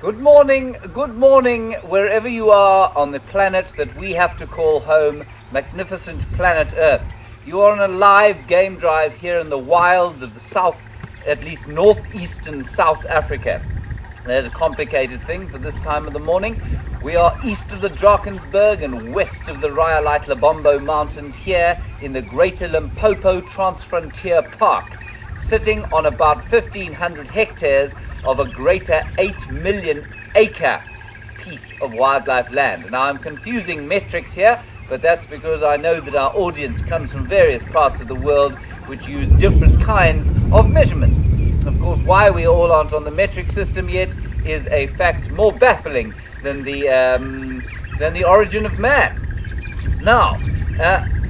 Good morning, wherever you are on the planet that we have to call home, magnificent planet Earth. You are on a live game drive here in the wilds of the south, at least northeastern South Africa. There's a complicated thing for this time of the morning. We are east of the Drakensberg and west of the Rhyolite-Lobombo Mountains here in the Greater Limpopo Transfrontier Park, sitting on about 1,500 hectares of a greater 8 million acre piece of wildlife land. Now I'm confusing metrics here, but that's because I know that our audience comes from various parts of the world which use different kinds of measurements. Of course, why we all aren't on the metric system yet is a fact more baffling than the origin of man. Now,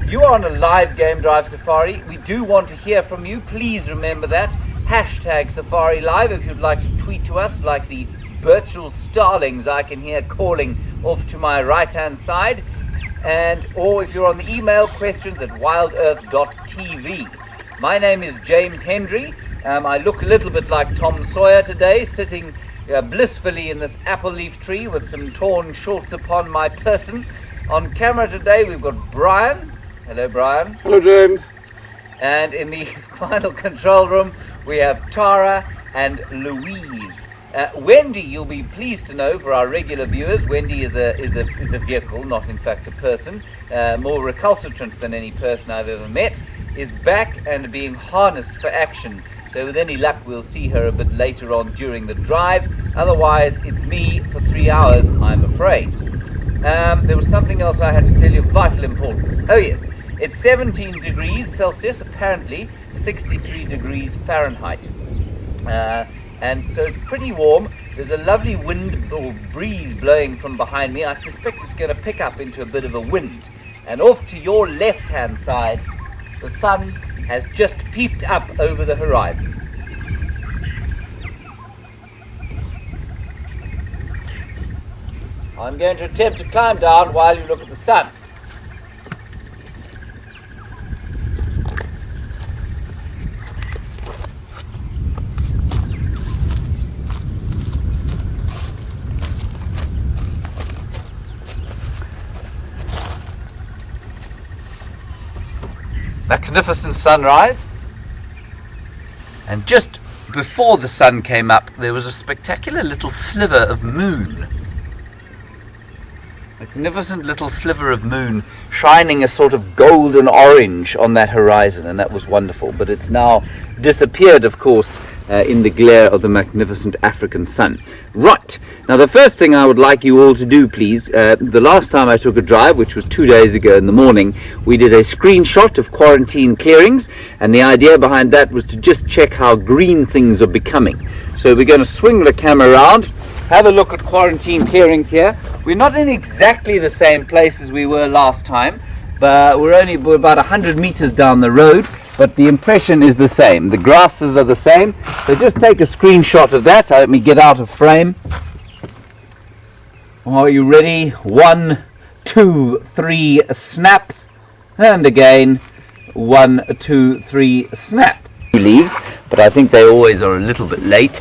you are on a live game drive safari. We do want to hear from you. Please remember that. Hashtag Safari Live if you'd like to tweet to us like the virtual starlings I can hear calling off to my right hand side, or if you're on the email, questions at WildEarthTV. My name is James Hendry. I look a little bit like Tom Sawyer today, sitting blissfully in this apple leaf tree with some torn shorts upon my person. On camera today we've got Brian. Hello Brian. Hello James. And in the final control room we have Tara and Louise. Wendy, you'll be pleased to know, for our regular viewers, Wendy is a vehicle, not in fact a person, more recalcitrant than any person I've ever met, is back and being harnessed for action. So with any luck we'll see her a bit later on during the drive. Otherwise it's me for 3 hours, I'm afraid. There was something else I had to tell you of vital importance. Oh yes, it's 17 degrees Celsius, apparently 63 degrees Fahrenheit. And so it's pretty warm. There's a lovely wind or breeze blowing from behind me. I suspect it's going to pick up into a bit of a wind. And off to your left-hand side, the sun has just peeped up over the horizon. I'm going to attempt to climb down while you look at the sun. Magnificent sunrise, and just before the sun came up there was a spectacular little sliver of moon. Magnificent little sliver of moon shining a sort of golden orange on that horizon, and that was wonderful, but it's now disappeared, of course, in the glare of the magnificent African sun. Right, now the first thing I would like you all to do, please, the last time I took a drive, which was 2 days ago in the morning, we did a screenshot of quarantine clearings, and the idea behind that was to just check how green things are becoming. So we're going to swing the camera around, have a look at quarantine clearings here. We're not in exactly the same place as we were last time, but we're about 100 meters down the road, but the impression is the same. The grasses are the same. So just take a screenshot of that. Let me get out of frame. Are you ready? 1, 2, 3, snap. And again, 1, 2, 3, snap. Leaves, but I think they always are a little bit late.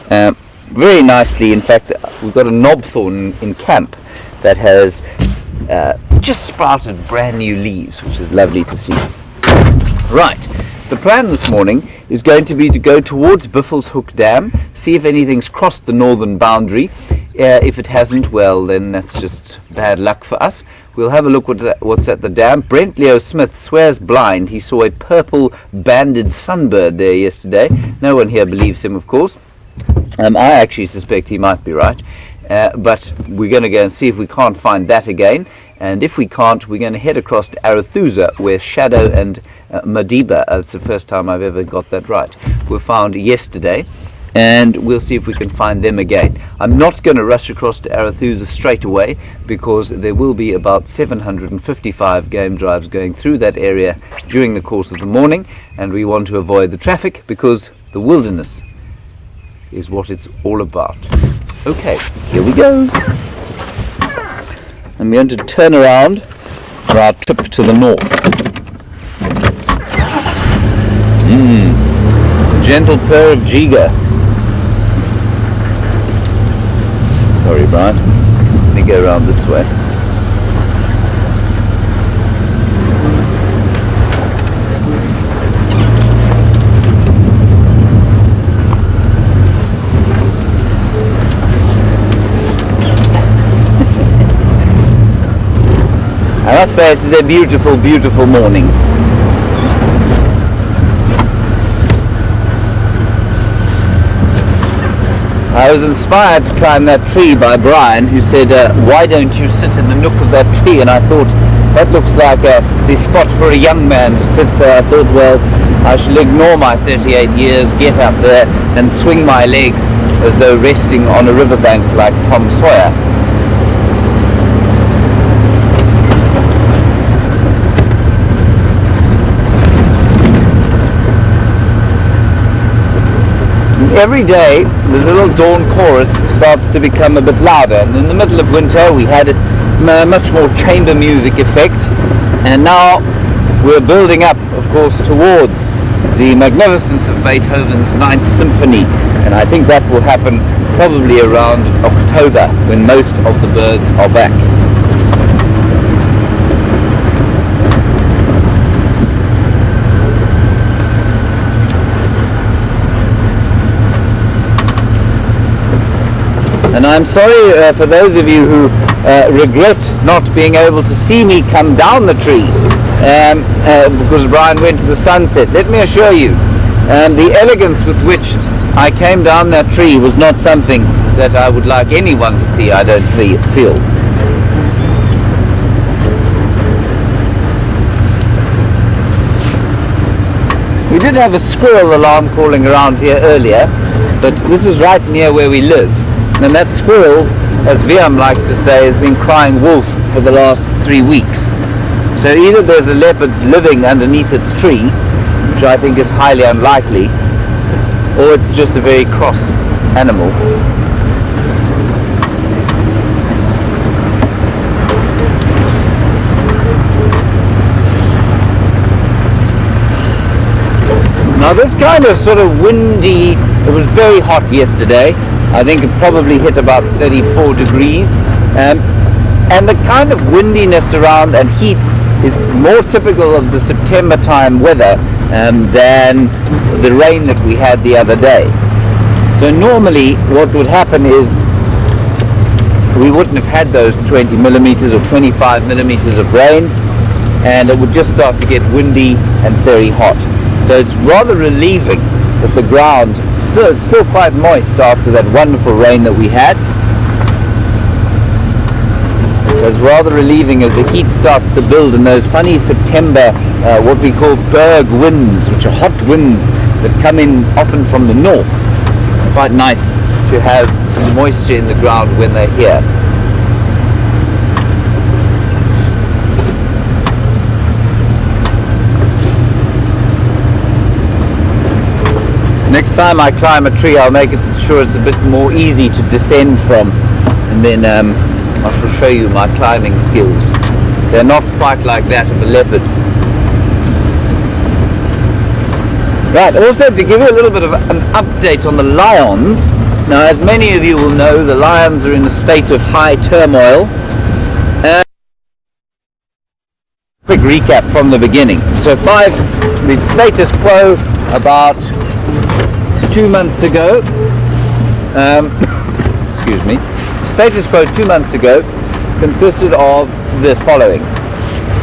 Very nicely, in fact, we've got a knobthorn in camp that has just sprouted brand new leaves, which is lovely to see. Right, the plan this morning is going to be to go towards Buffelshoek Dam, see if anything's crossed the northern boundary. If it hasn't, well, then that's just bad luck for us. We'll have a look what's at the dam. Brent Leo Smith swears blind he saw a purple banded sunbird there yesterday. No one here believes him, of course. I actually suspect he might be right, but we're going to go and see if we can't find that again, and if we can't, we're going to head across to Arethusa, where Shadow and Madiba, it's the first time I've ever got that right, were found yesterday, and we'll see if we can find them again. I'm not going to rush across to Arethusa straight away, because there will be about 755 game drives going through that area during the course of the morning, and we want to avoid the traffic, because the wilderness is what it's all about. Okay, here we go. I'm going to turn around for our trip to the north. Gentle purr of Jiga. Sorry, Brian. Let me go around this way. I must say, it is a beautiful, beautiful morning. I was inspired to climb that tree by Brian, who said, why don't you sit in the nook of that tree? And I thought, that looks like the spot for a young man to sit. So I thought, well, I shall ignore my 38 years, get up there and swing my legs as though resting on a riverbank like Tom Sawyer. Every day the little dawn chorus starts to become a bit louder, and in the middle of winter we had a much more chamber music effect, and now we're building up, of course, towards the magnificence of Beethoven's Ninth Symphony, and I think that will happen probably around October, when most of the birds are back. And I'm sorry for those of you who regret not being able to see me come down the tree because Brian went to the sunset. Let me assure you, the elegance with which I came down that tree was not something that I would like anyone to see, I don't feel. We did have a squirrel alarm calling around here earlier, but this is right near where we live. And that squirrel, as Viam likes to say, has been crying wolf for the last 3 weeks. So either there's a leopard living underneath its tree, which I think is highly unlikely, or it's just a very cross animal. Now this kind of sort of windy, it was very hot yesterday. I think it probably hit about 34 degrees, and the kind of windiness around and heat is more typical of the September time weather than the rain that we had the other day. So normally what would happen is we wouldn't have had those 20 millimeters or 25 millimeters of rain, and it would just start to get windy and very hot. So it's rather relieving that the ground it's still quite moist after that wonderful rain that we had. So it's rather relieving as the heat starts to build and those funny September, what we call berg winds, which are hot winds that come in often from the north. It's quite nice to have some moisture in the ground when they're here. Next time I climb a tree, I'll make it sure it's a bit more easy to descend from, and then I shall show you my climbing skills. They're not quite like that of a leopard. Right, also to give you a little bit of an update on the lions. Now, as many of you will know, the lions are in a state of high turmoil. Quick recap from the beginning. So the status quo about 2 months ago, excuse me, status quo 2 months ago consisted of the following.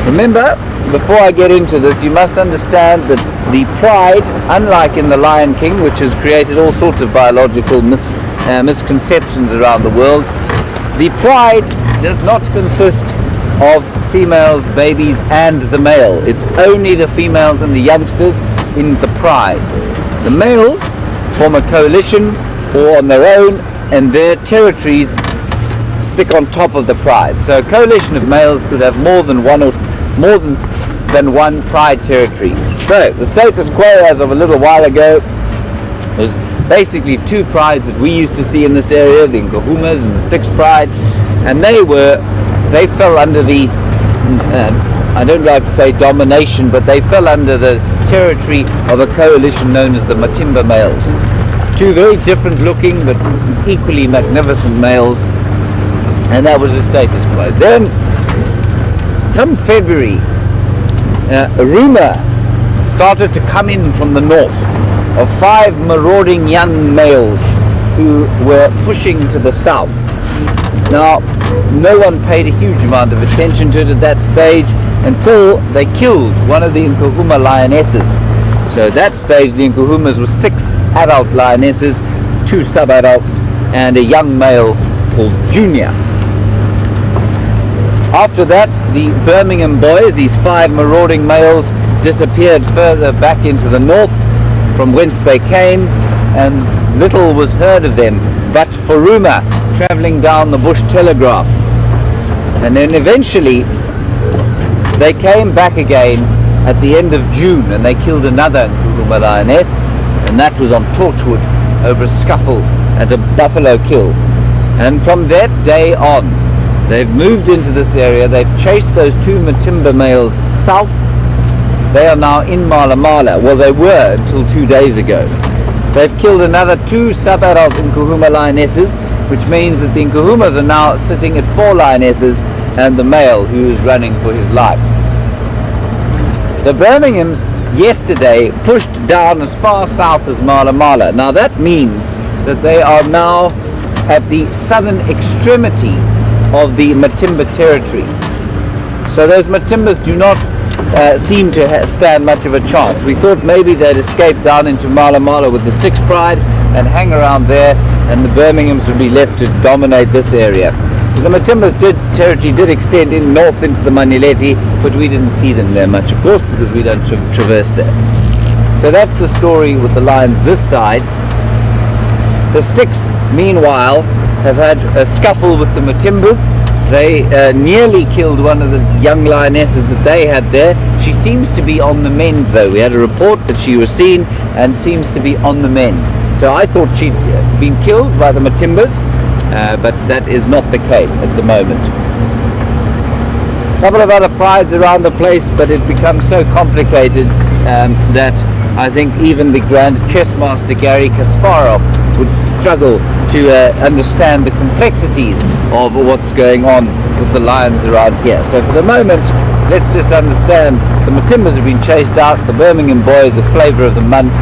Remember, before I get into this, you must understand that the pride, unlike in The Lion King, which has created all sorts of biological misconceptions around the world, the pride does not consist of females, babies and the male. It's only the females and the youngsters in the pride. The males form a coalition or on their own, and their territories stick on top of the pride. So a coalition of males could have more than one pride territory. So the status quo as of a little while ago was basically 2 prides that we used to see in this area, the Nkahumas and the Styx pride, and they fell under the I don't like to say domination, but they fell under the territory of a coalition known as the Matimba males. 2 very different looking but equally magnificent males And that was the status quo. Then, come February, a rumor started to come in from the north of 5 marauding young males who were pushing to the south. Now, no one paid a huge amount of attention to it at that stage until they killed one of the Nkuhuma lionesses. So at that stage, the Nkuhumas were 6 adult lionesses, 2 sub-adults, and a young male called Junior. After that, the Birmingham boys, these 5 marauding males, disappeared further back into the north from whence they came, and little was heard of them but for rumour travelling down the Bush Telegraph. And then eventually they came back again at the end of June, and they killed another Nkuhuma lioness, and that was on Torchwood over a scuffle at a buffalo kill. And from that day on, they've moved into this area. They've chased those 2 Matimba males south. They are now in Mala Mala. Well, they were until 2 days ago. They've killed another 2 sub-adult Nkuhuma lionesses, which means that the Nkuhumas are now sitting at 4 lionesses and the male who is running for his life. The Birminghams yesterday pushed down as far south as Mala Mala. Now that means that they are now at the southern extremity of the Matimba territory. So those Matimbas do not seem to stand much of a chance. We thought maybe they'd escape down into Mala Mala with the Styx Pride and hang around there, and the Birminghams would be left to dominate this area. Because the Matimba's territory did extend in north into the Manileti, but we didn't see them there much, of course, because we don't traverse there. So that's the story with the lions this side. The Styx, meanwhile, have had a scuffle with the Matimbas. They nearly killed one of the young lionesses that they had there. She seems to be on the mend, though. We had a report that she was seen and seems to be on the mend. So I thought she'd been killed by the Matimbas, but that is not the case at the moment. A couple of other prides around the place, but it becomes so complicated that I think even the Grand Chess Master Gary Kasparov would struggle to understand the complexities of what's going on with the lions around here. So for the moment, let's just understand the Matimbas have been chased out, the Birmingham boys are flavour of the month,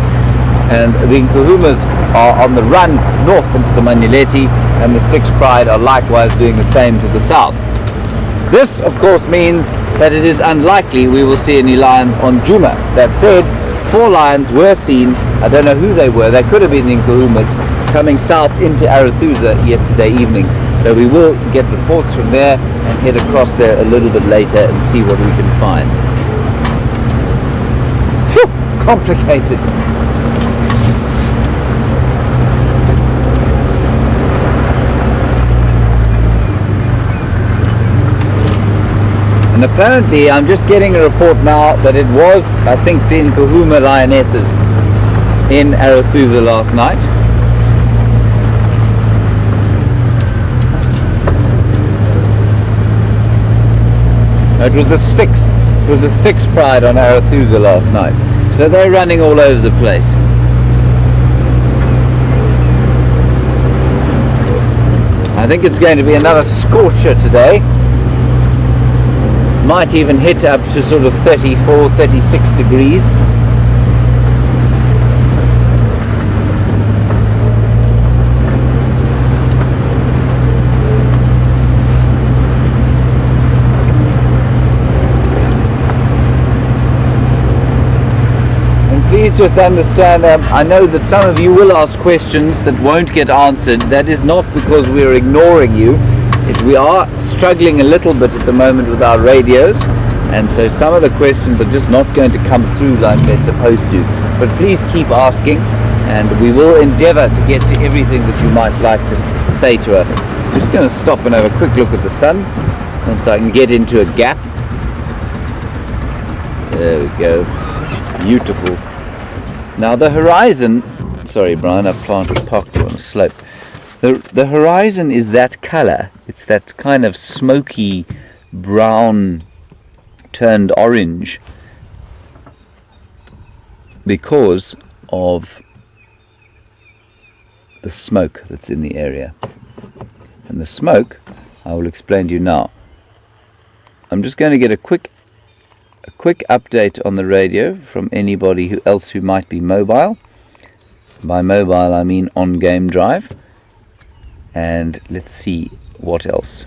and the Nkuhumas are on the run north into the Manileti, and the Styx Pride are likewise doing the same to the south. This, of course, means that it is unlikely we will see any lions on Djuma. That said, 4 lions were seen. I don't know who they were. They could have been the Nkuhumas coming south into Arathusa yesterday evening. So we will get reports from there and head across there a little bit later and see what we can find. Phew, complicated. And apparently, I'm just getting a report now that it was, I think, the Nkuhuma lionesses in Arathusa last night. It was the Styx. It was the Styx Pride on Arathusa last night. So they're running all over the place. I think it's going to be another scorcher today. Might even hit up to sort of 34, 36 degrees. And please just understand, I know that some of you will ask questions that won't get answered. That is not because we're ignoring you. We are struggling a little bit at the moment with our radios, and so some of the questions are just not going to come through like they're supposed to. But please keep asking, and we will endeavour to get to everything that you might like to say to us. I'm just going to stop and have a quick look at the sun, and so I can get into a gap. There we go. Beautiful. Now the horizon, sorry Brian, I've parked you on a slope. The horizon is that colour. It's that kind of smoky brown turned orange because of the smoke that's in the area. And the smoke, I will explain to you now. I'm just going to get a quick update on the radio from anybody else who might be mobile. By mobile I mean on Game Drive. And let's see what else.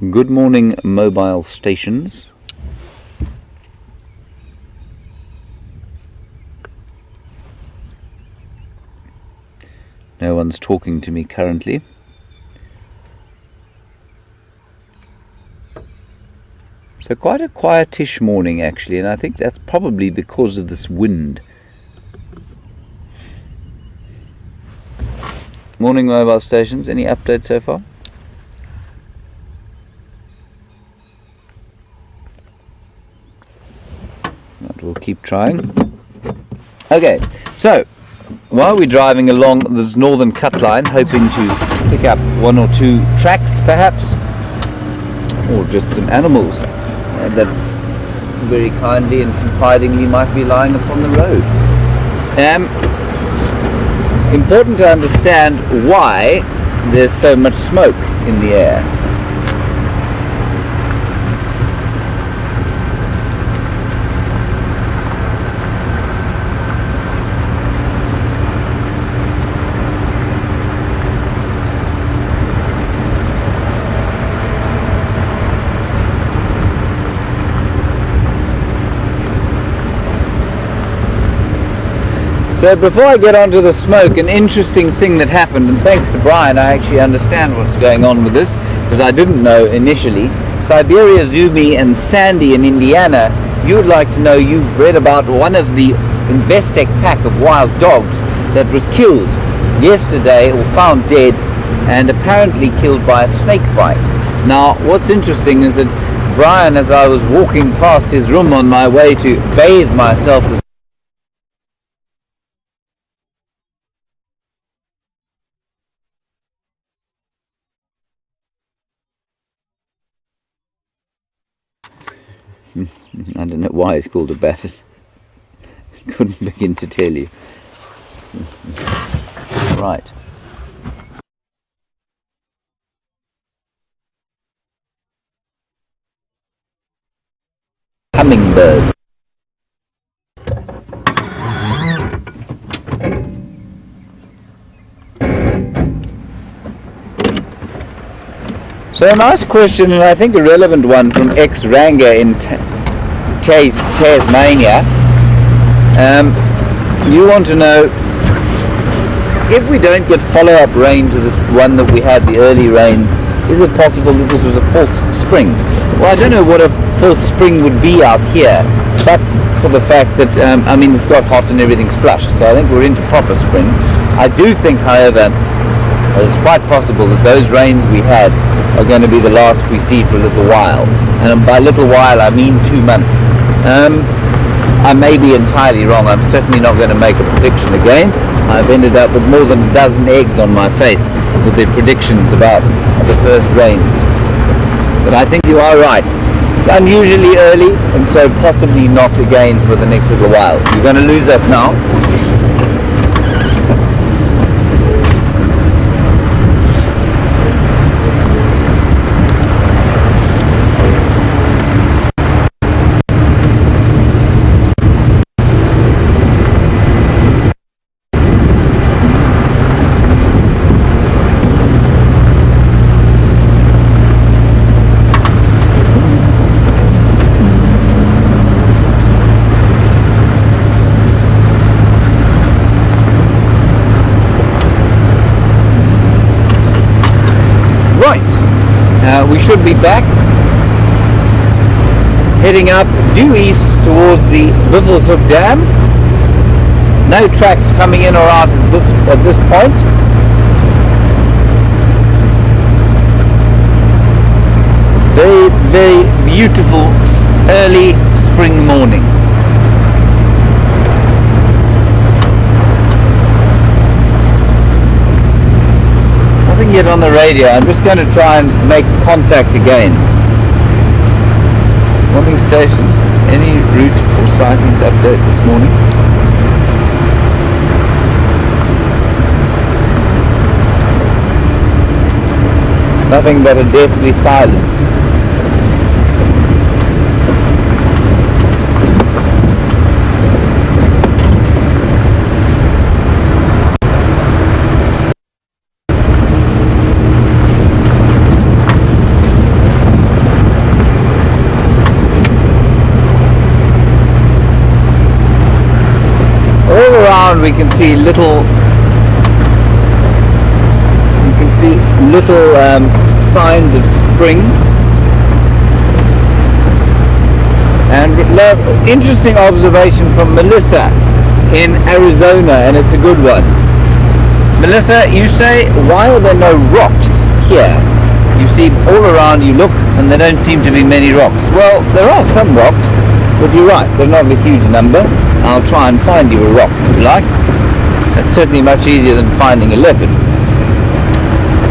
Good morning, mobile stations. No one's talking to me currently. So quite a quietish morning actually, and I think that's probably because of this wind. Morning, mobile stations. Any updates so far? But we'll keep trying. Okay, so while we're driving along this northern cut line, hoping to pick up one or two tracks perhaps, or just some animals that very kindly and confidingly might be lying upon the road. Important to understand why there's so much smoke in the air. So before I get onto the smoke, an interesting thing that happened, and thanks to Brian I actually understand what's going on with this, because I didn't know initially. Siberia Zumi and Sandy in Indiana, you would like to know, you've read about one of the Investec pack of wild dogs that was killed yesterday, or found dead, and apparently killed by a snake bite. Now what's interesting is that Brian, as I was walking past his room on my way to bathe myself this I don't know why it's called a bat. Couldn't begin to tell you. Right. Hummingbirds. So a nice question, and I think a relevant one, from ex-Ranger in Tasmania. You want to know, if we don't get follow-up rain to this one that we had, the early rains, is it possible that this was a false spring? Well, I don't know what a false spring would be out here, but for the fact that, I mean, it's got hot and everything's flushed, so I think we're into proper spring. I do think, however, that it's quite possible that those rains we had are going to be the last we see for a little while, and by little while I mean 2 months. I may be entirely wrong. I'm certainly not going to make a prediction again. I've ended up with more than a dozen eggs on my face with the predictions about the first rains, but I think you are right. It's unusually early, and so possibly not again for the next little while. You're going to lose us now. We should be back, heading up due east towards the Wiffelshoek Dam. No tracks coming in or out at this point. Very, very beautiful early spring morning. Nothing yet on the radio. I'm just going to try and make contact again. Morning stations. Any route or sightings update this morning? Nothing but a deathly silence. All around we can see little signs of spring, and interesting observation from Melissa in Arizona, and it's a good one. Melissa, you say, why are there no rocks here? You see all around, you look, and there don't seem to be many rocks. Well, there are some rocks, but you're right, they're not a huge number. I'll try and find you a rock if you like. That's certainly much easier than finding a leopard.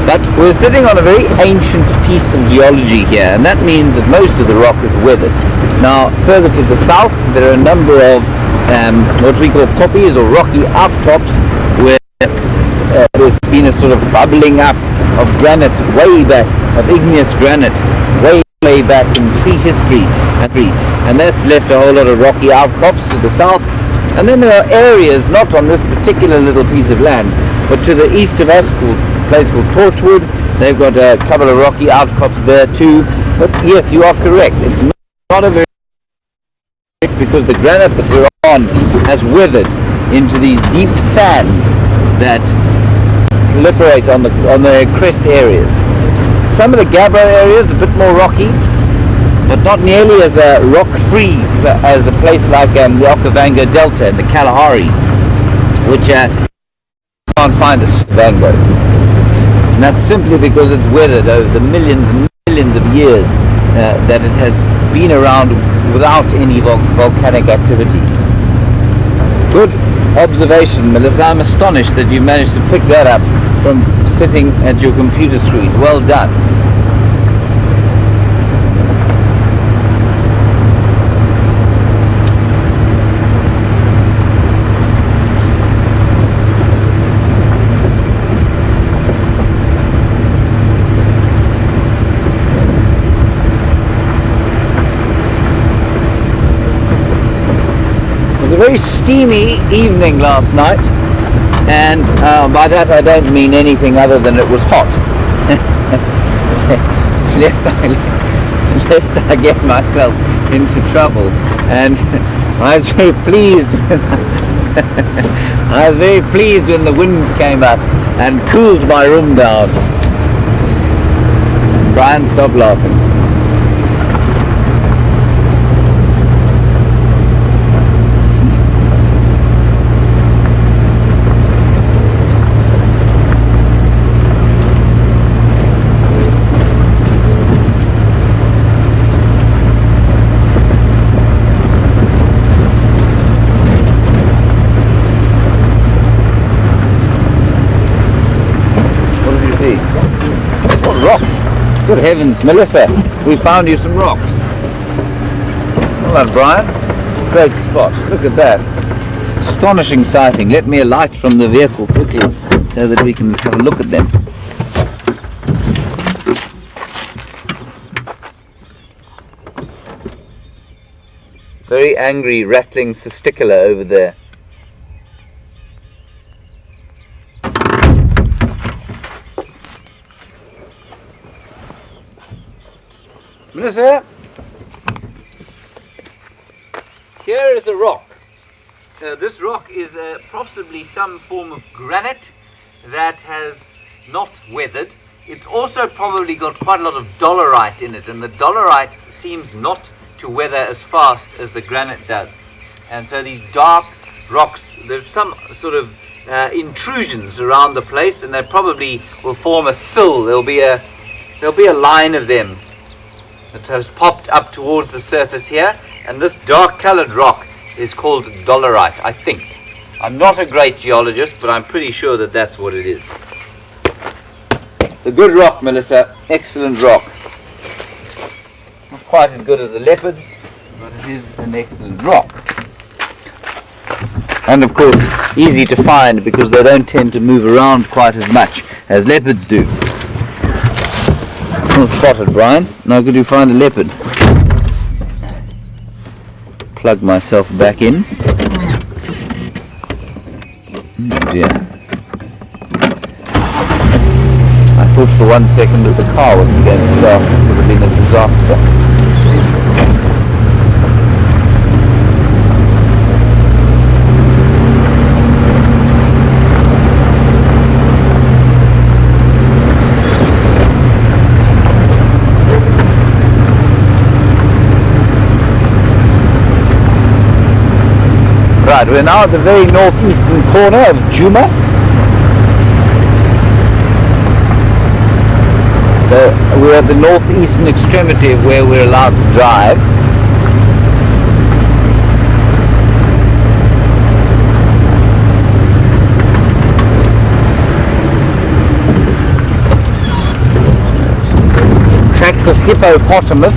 But we're sitting on a very ancient piece of geology here, and that means that most of the rock is weathered. Now, further to the south, there are a number of what we call koppies or rocky outcrops, where there's been a sort of bubbling up of granite way back, of igneous granite, way back in prehistory, and that's left a whole lot of rocky outcrops to the south. And then there are areas, not on this particular little piece of land, but to the east of us, a place called Torchwood. They've got a couple of rocky outcrops there too. But yes, you are correct. It's not a very... It's because the granite that we're on has withered into these deep sands that proliferate on the crest areas. Some of the gabbro areas are a bit more rocky, but not nearly as rock-free as a place like the Okavango Delta and the Kalahari, which can't find the Vango. And that's simply because it's weathered over the millions and millions of years that it has been around without any volcanic activity. Good observation, Melissa. I'm astonished that you managed to pick that up from sitting at your computer screen. Well done. A very steamy evening last night, and by that I don't mean anything other than it was hot. lest I get myself into trouble. And I was very pleased I was very pleased when the wind came up and cooled my room down. Brian, stop laughing. Good heavens, Melissa, we found you some rocks. Well done, Brian. Great spot. Look at that. Astonishing sighting. Let me alight from the vehicle quickly so that we can have a look at them. Very angry, rattling testicular over there. Melissa, here is a rock. This rock is possibly some form of granite that has not weathered. It's also probably got quite a lot of dolerite in it, and the dolerite seems not to weather as fast as the granite does. And so these dark rocks, there's some sort of intrusions around the place, and they probably will form a sill. There'll be a line of them that has popped up towards the surface here, and this dark colored rock is called dolerite, I think. I'm not a great geologist, but I'm pretty sure that that's what it is. It's a good rock, Melissa. Excellent rock. Not quite as good as a leopard, but it is an excellent rock. And of course, easy to find because they don't tend to move around quite as much as leopards do. Well spotted, Brian. Now could you find a leopard? Plug myself back in. Oh dear. I thought for 1 second that the car wasn't going to start. It would have been a disaster. Right, we're now at the very northeastern corner of Djuma. So we're at the northeastern extremity of where we're allowed to drive. Tracks of hippopotamus.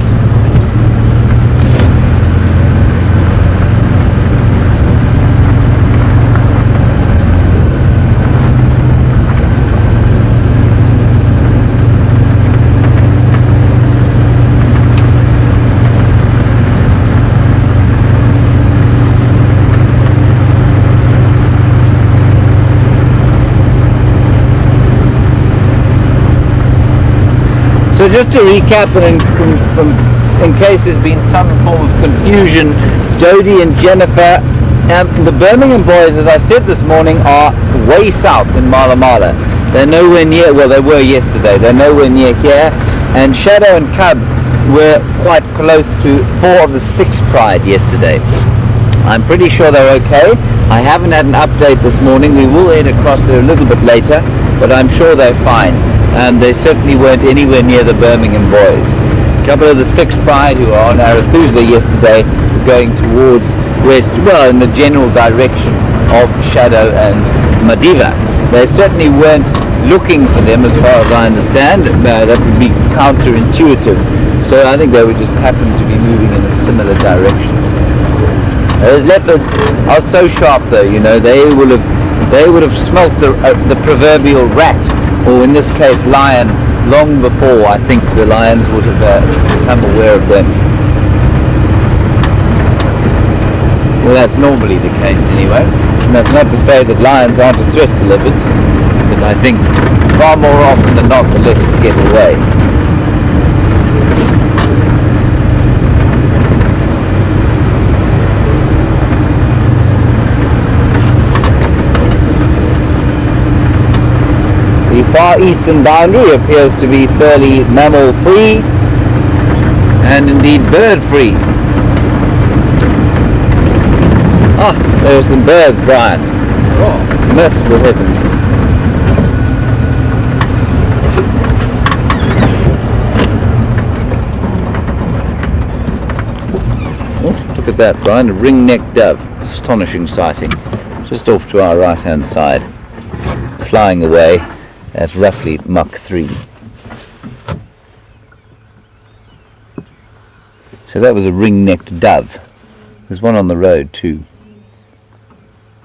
So just to recap, and in case there's been some form of confusion, Jody and Jennifer, the Birmingham boys, as I said this morning, are way south in Mala Mala. They're nowhere near, well they were yesterday, they're nowhere near here, and Shadow and Cub were quite close to 4 of the Styx Pride yesterday. I'm pretty sure they're okay. I haven't had an update this morning. We will head across there a little bit later, but I'm sure they're fine. And they certainly weren't anywhere near the Birmingham boys. A couple of the Styx Pride who are on Arathusa yesterday were going towards, well, in the general direction of Shadow and Madiba. They certainly weren't looking for them, as far as I understand. That would be counterintuitive. So I think they would just happen to be moving in a similar direction. Those leopards are so sharp, though. You know, they would have smelt the proverbial rat, or in this case lion, long before I think the lions would have become aware of them. Well, that's normally the case anyway. And that's not to say that lions aren't a threat to leopards, but I think far more often than not the leopards get away. The far eastern boundary appears to be fairly mammal-free and indeed bird-free. Ah, there are some birds, Brian. Oh, merciful heavens. Oh, look at that, Brian, a ring-necked dove. Astonishing sighting. Just off to our right-hand side, flying away at roughly Mach 3. So that was a ring-necked dove. There's one on the road too.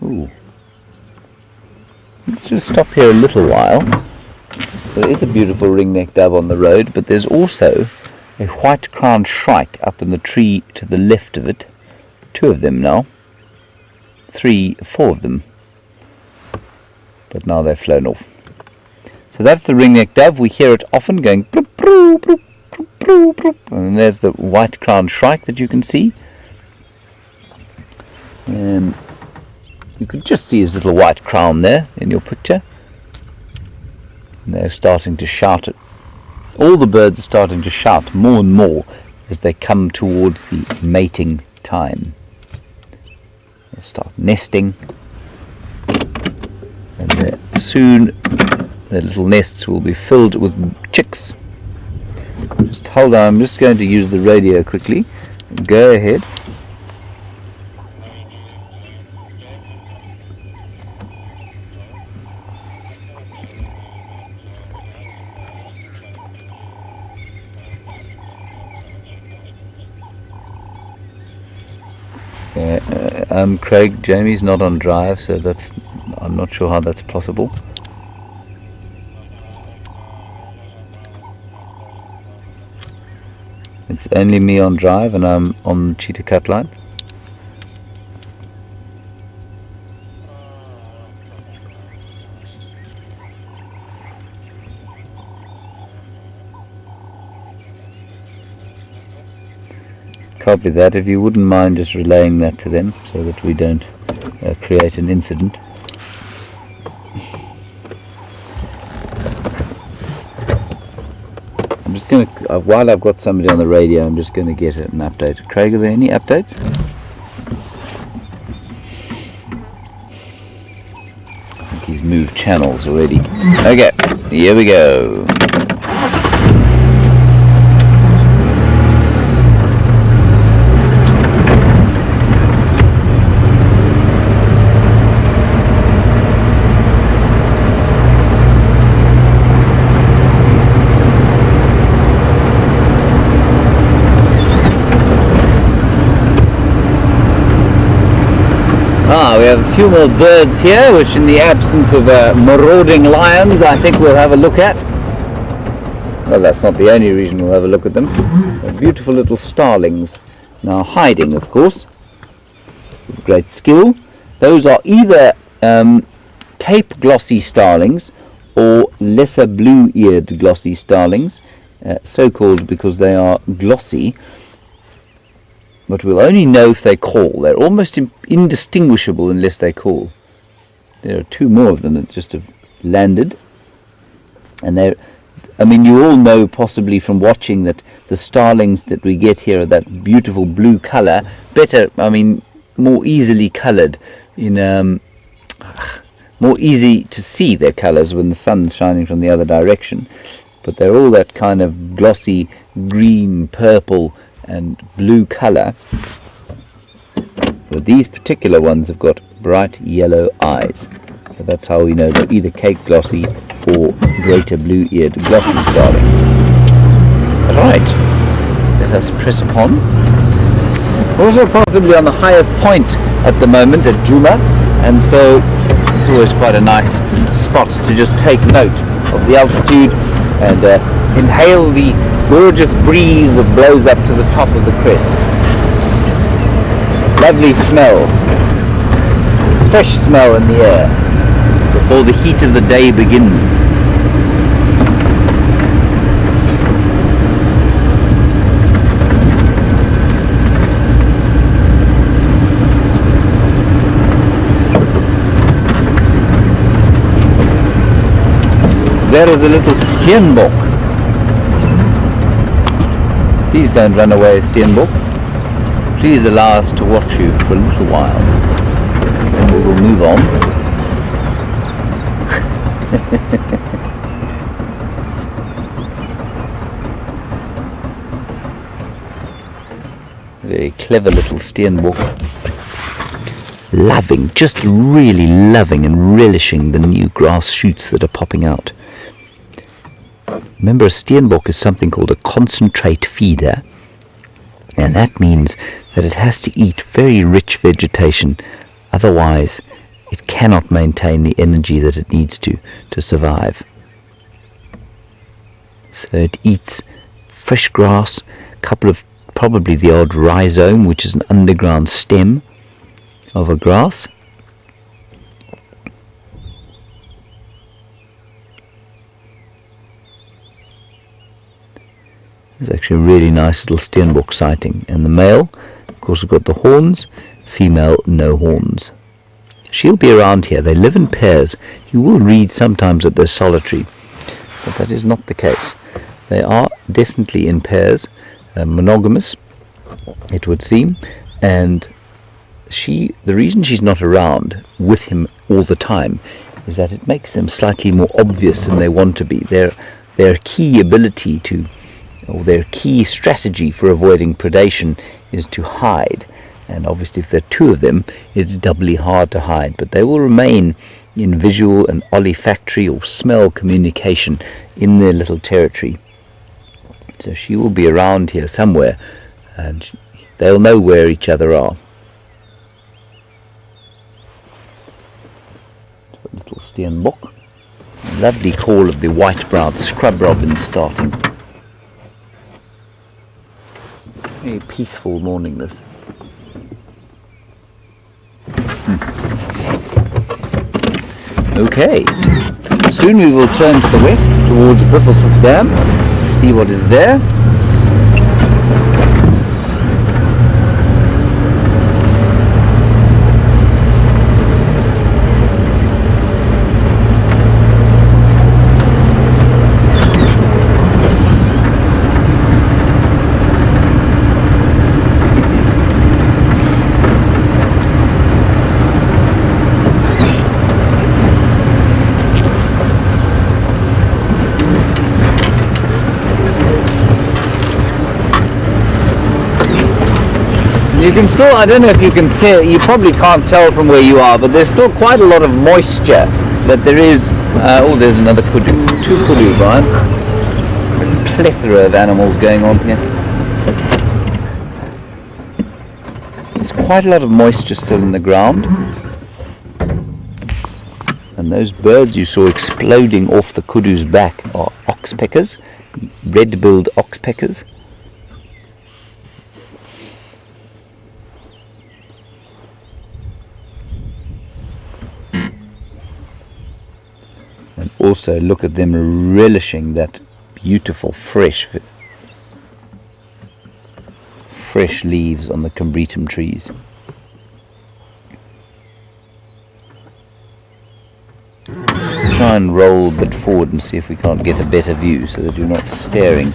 Ooh. Let's just stop here a little while. There is a beautiful ring-necked dove on the road, but there's also a white-crowned shrike up in the tree to the left of it. 2 of them now. 3, 4 of them. But now they've flown off. So that's the ring-necked dove. We hear it often going bloop, bloop, bloop, bloop, bloop, bloop. And there's the white-crowned shrike that you can see. And you could just see his little white crown there in your picture. And they're starting to shout it. All the birds are starting to shout more and more as they come towards the mating time. They start nesting. And soon their little nests will be filled with chicks. Just hold on, I'm just going to use the radio quickly. Go ahead. Craig, Jamie's not on drive, so I'm not sure how that's possible. only me on drive and I'm on cheetah cut line. Copy that. If you wouldn't mind just relaying that to them so that we don't create an incident. I'm just going to, while I've got somebody on the radio, I'm just going to get an update. Craig, are there any updates? I think he's moved channels already. Okay, here we go. We have a few more birds here, which in the absence of marauding lions, I think we'll have a look at. Well, that's not the only reason we'll have a look at them. They're beautiful little starlings. Now hiding, of course, with great skill. Those are either Cape glossy starlings or lesser blue-eared glossy starlings, so called because they are glossy. But we'll only know if they call. They're almost indistinguishable unless they call. There are two more of them that just have landed. And they're, I mean, you all know possibly from watching that the starlings that we get here are that beautiful blue colour. Better, I mean, more easily coloured. More easy to see their colours when the sun's shining from the other direction. But they're all that kind of glossy green, purple and blue colour, but these particular ones have got bright yellow eyes, so that's how we know they're either Cape glossy or greater blue-eared glossy starlings. Right, let us press upon. Also possibly on the highest point at the moment at Djuma, and so it's always quite a nice spot to just take note of the altitude and inhale the gorgeous breeze that blows up to the top of the crests. Lovely smell, fresh smell in the air before the heat of the day begins. There is a little steenbok. Please don't run away, steenbok. Please allow us to watch you for a little while. Then we will move on. Very clever little steenbok. Loving, just really loving and relishing the new grass shoots that are popping out. Remember, a steenbok is something called a concentrate feeder, and that means that it has to eat very rich vegetation, otherwise it cannot maintain the energy that it needs to survive. So it eats fresh grass, a couple of, probably the odd rhizome, which is an underground stem of a grass. It's actually a really nice little steenbok sighting, and the male, of course, has got the horns, female no horns. She'll be around here. They live in pairs. You will read sometimes that they're solitary, but that is not the case. They are definitely in pairs, monogamous, it would seem, and the reason she's not around with him all the time is that it makes them slightly more obvious than they want to be. Their key ability to, or their key strategy for avoiding predation is to hide, and obviously if there are two of them it's doubly hard to hide, but they will remain in visual and olfactory or smell communication in their little territory. So she will be around here somewhere and they'll know where each other are. Little steenbok. Lovely call of the white-browed scrub robin starting. Very peaceful morning this. Okay, soon we will turn to the west towards Buffelshoek Dam, see what is there. You can still, I don't know if you can see, you probably can't tell from where you are, but there's still quite a lot of moisture that there is. Oh, there's another kudu, 2 kudu, Brian. A plethora of animals going on here. There's quite a lot of moisture still in the ground. And those birds you saw exploding off the kudu's back are oxpeckers, red-billed oxpeckers. And also look at them relishing that beautiful fresh leaves on the combretum trees. Try and roll a bit forward and see if we can't get a better view so that you're not staring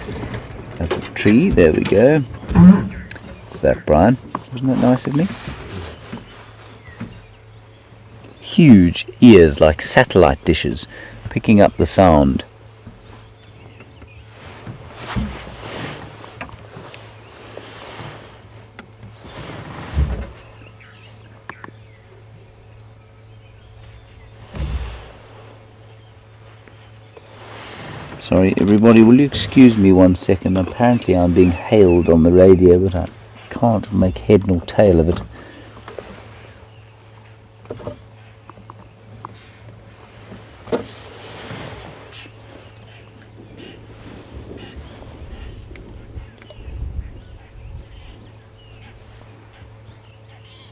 at the tree. There we go. That, Brian. Wasn't that nice of me? Huge ears like satellite dishes, picking up the sound. Sorry everybody, will you excuse me 1 second? Apparently I'm being hailed on the radio, but I can't make head nor tail of it.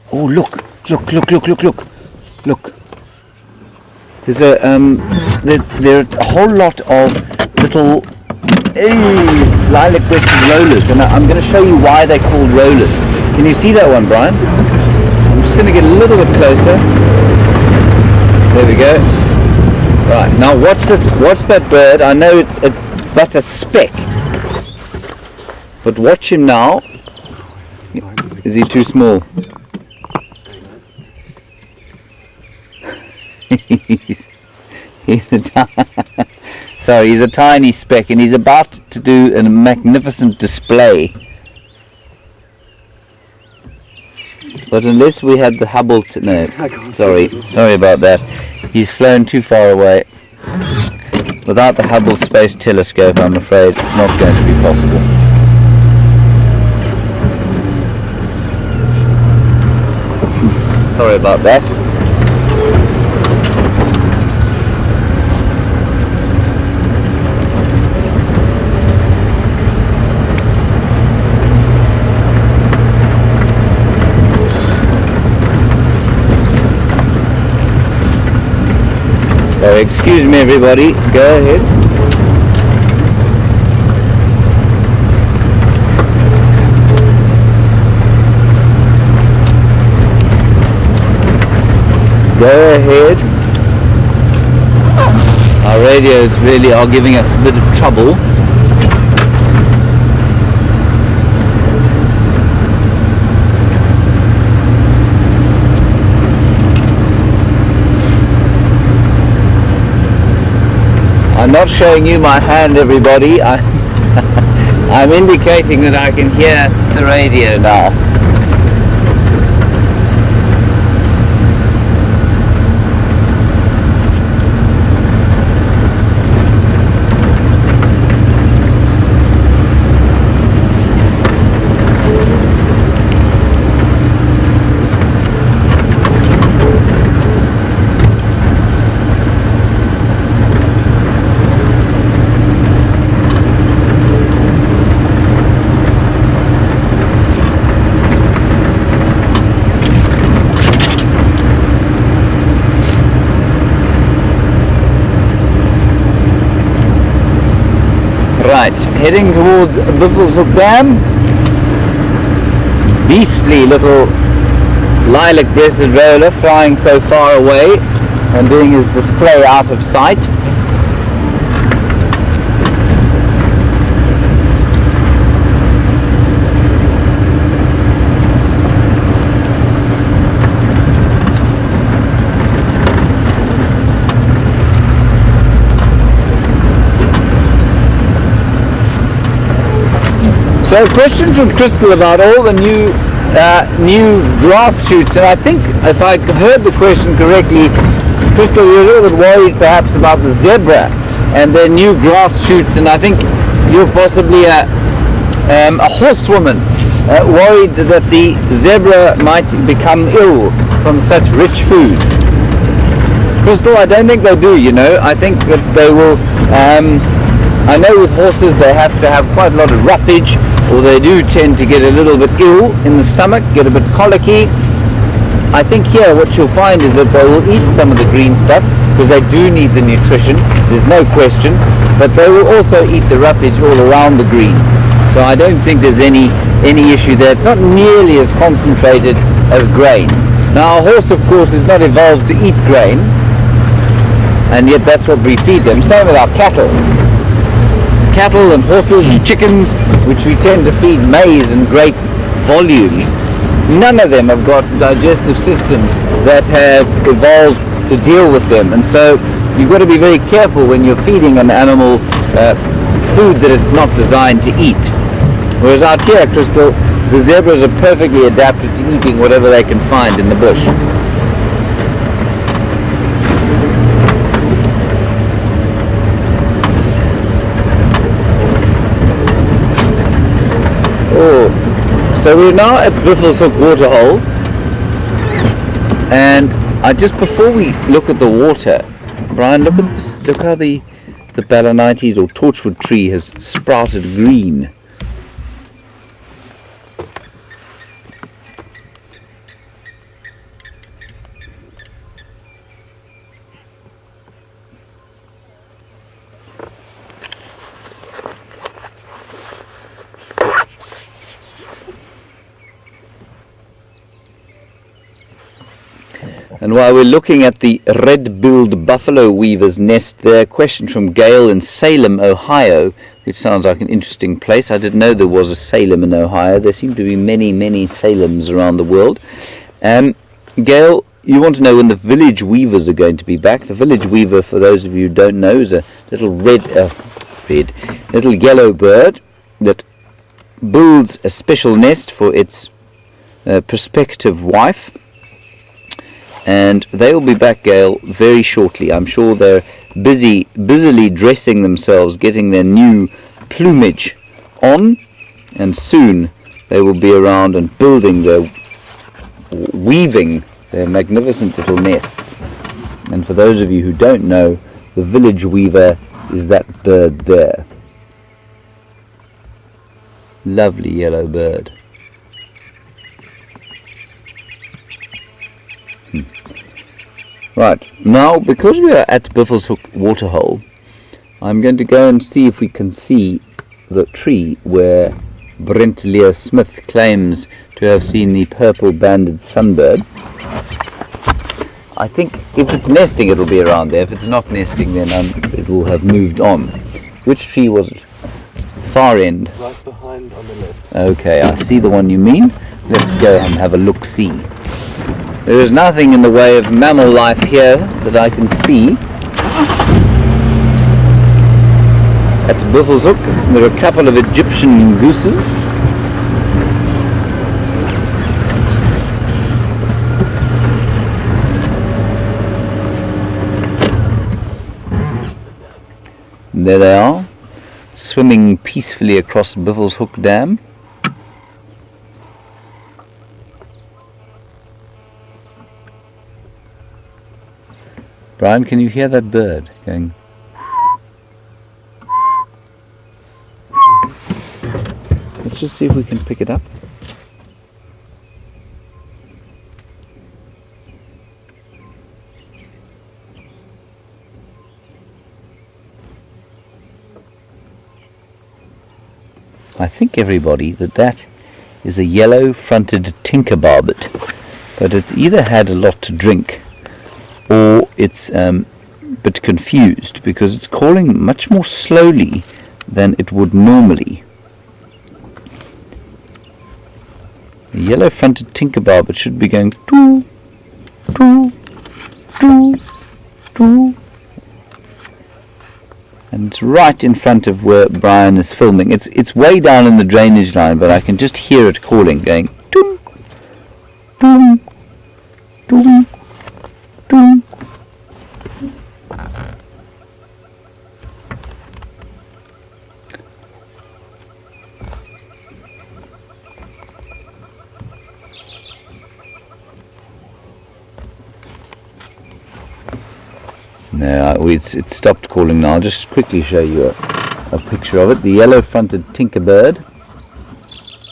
Oh, look! There's a there are a whole lot of little lilac-breasted rollers, and I'm going to show you why they're called rollers. Can you see that one, Brian? I'm just going to get a little bit closer. There we go. Right, now watch this. Watch that bird. I know it's but a speck, but watch him now. Is he too small? he's a tiny speck, and he's about to do a magnificent display. But unless we had the Hubble, sorry about that. He's flown too far away. Without the Hubble Space Telescope, I'm afraid not going to be possible. Sorry about that. So excuse me everybody, go ahead. Go ahead. Our radios really are giving us a bit of trouble. I'm not showing you my hand, everybody. I'm indicating that I can hear the radio now. Right, heading towards Buffalo's Hook Dam. Beastly little lilac-breasted roller flying so far away and doing his display out of sight. So a question from Crystal about all the new grass shoots, and I think if I heard the question correctly, Crystal, you're a little bit worried perhaps about the zebra and their new grass shoots, and I think you're possibly a horsewoman worried that the zebra might become ill from such rich food. Crystal, I don't think they do, you know. I think that they will, I know with horses they have to have quite a lot of roughage, or they do tend to get a little bit ill in the stomach, get a bit colicky. I think here what you'll find is that they will eat some of the green stuff because they do need the nutrition, there's no question, but they will also eat the roughage all around the green. So I don't think there's any issue there. It's not nearly as concentrated as grain. Now a horse of course is not evolved to eat grain, and yet that's what we feed them. Same with our cattle. Cattle and horses and chickens, which we tend to feed maize in great volumes, none of them have got digestive systems that have evolved to deal with them, and so you've got to be very careful when you're feeding an animal food that it's not designed to eat. Whereas out here, Crystal, the zebras are perfectly adapted to eating whatever they can find in the bush. So we're now at Buffalo's Hook Waterhole, and just before we look at the water, Brian, look at this. Look how the balanites or torchwood tree has sprouted green. And while we're looking at the red-billed buffalo weaver's nest there, a question from Gail in Salem, Ohio, which sounds like an interesting place. I didn't know there was a Salem in Ohio. There seem to be many, many Salems around the world. Gail, you want to know when the village weavers are going to be back. The village weaver, for those of you who don't know, is a little little yellow bird that builds a special nest for its prospective wife. And they will be back, Gail, very shortly. I'm sure they're busily dressing themselves, getting their new plumage on, and soon they will be around and weaving their magnificent little nests. And for those of you who don't know, the village weaver is that bird there. Lovely yellow bird. Right, now because we are at Buffalo's Hook Waterhole, I'm going to go and see if we can see the tree where Brent Lear Smith claims to have seen the purple-banded sunbird. I think if it's nesting it'll be around there. If it's not nesting then it will have moved on. Which tree was it? Far end? Right behind on the left. Okay, I see the one you mean. Let's go and have a look-see. There is nothing in the way of mammal life here that I can see. At Buffalo's Hook, there are a couple of Egyptian gooses. And there they are, swimming peacefully across Buffalo's Hook Dam. Brian, can you hear that bird going? Let's just see if we can pick it up. I think, everybody, that is a yellow-fronted tinker barbet, but it's either had a lot to drink or it's a bit confused, because it's calling much more slowly than it would normally. The yellow-fronted tinker barbet should be going doo, doo, doo, doo. And it's right in front of where Brian is filming. It's way down in the drainage line, but I can just hear it calling, going doom, doom, doom, doom. No, it stopped calling now. I'll just quickly show you a picture of it. The yellow-fronted tinkerbird.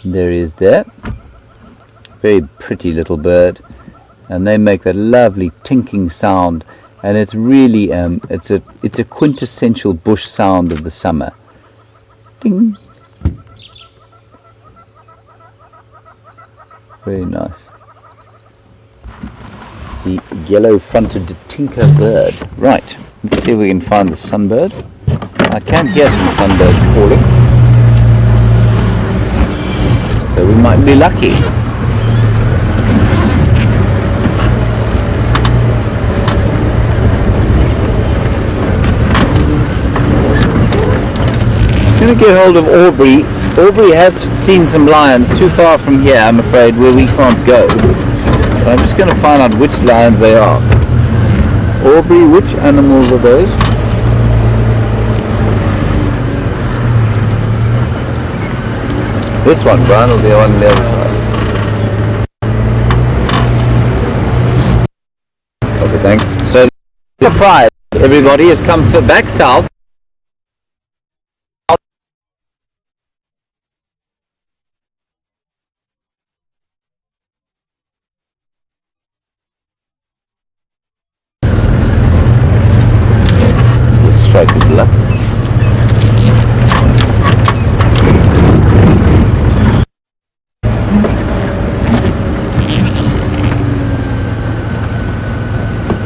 There he is there. Very pretty little bird. And they make that lovely tinking sound. And it's really, it's a quintessential bush sound of the summer. Ding. Very nice. The yellow-fronted tinker bird. Right, let's see if we can find the sunbird. I can hear some sunbirds calling, so we might be lucky. I'm going to get hold of Aubrey. Aubrey has seen some lions too far from here, I'm afraid, where we can't go. I'm just going to find out which lions they are. Aubrey, which animals are those? This one, Brian, will be on the other side. Okay, thanks. So the prize, everybody, has come back south. Strike of luck.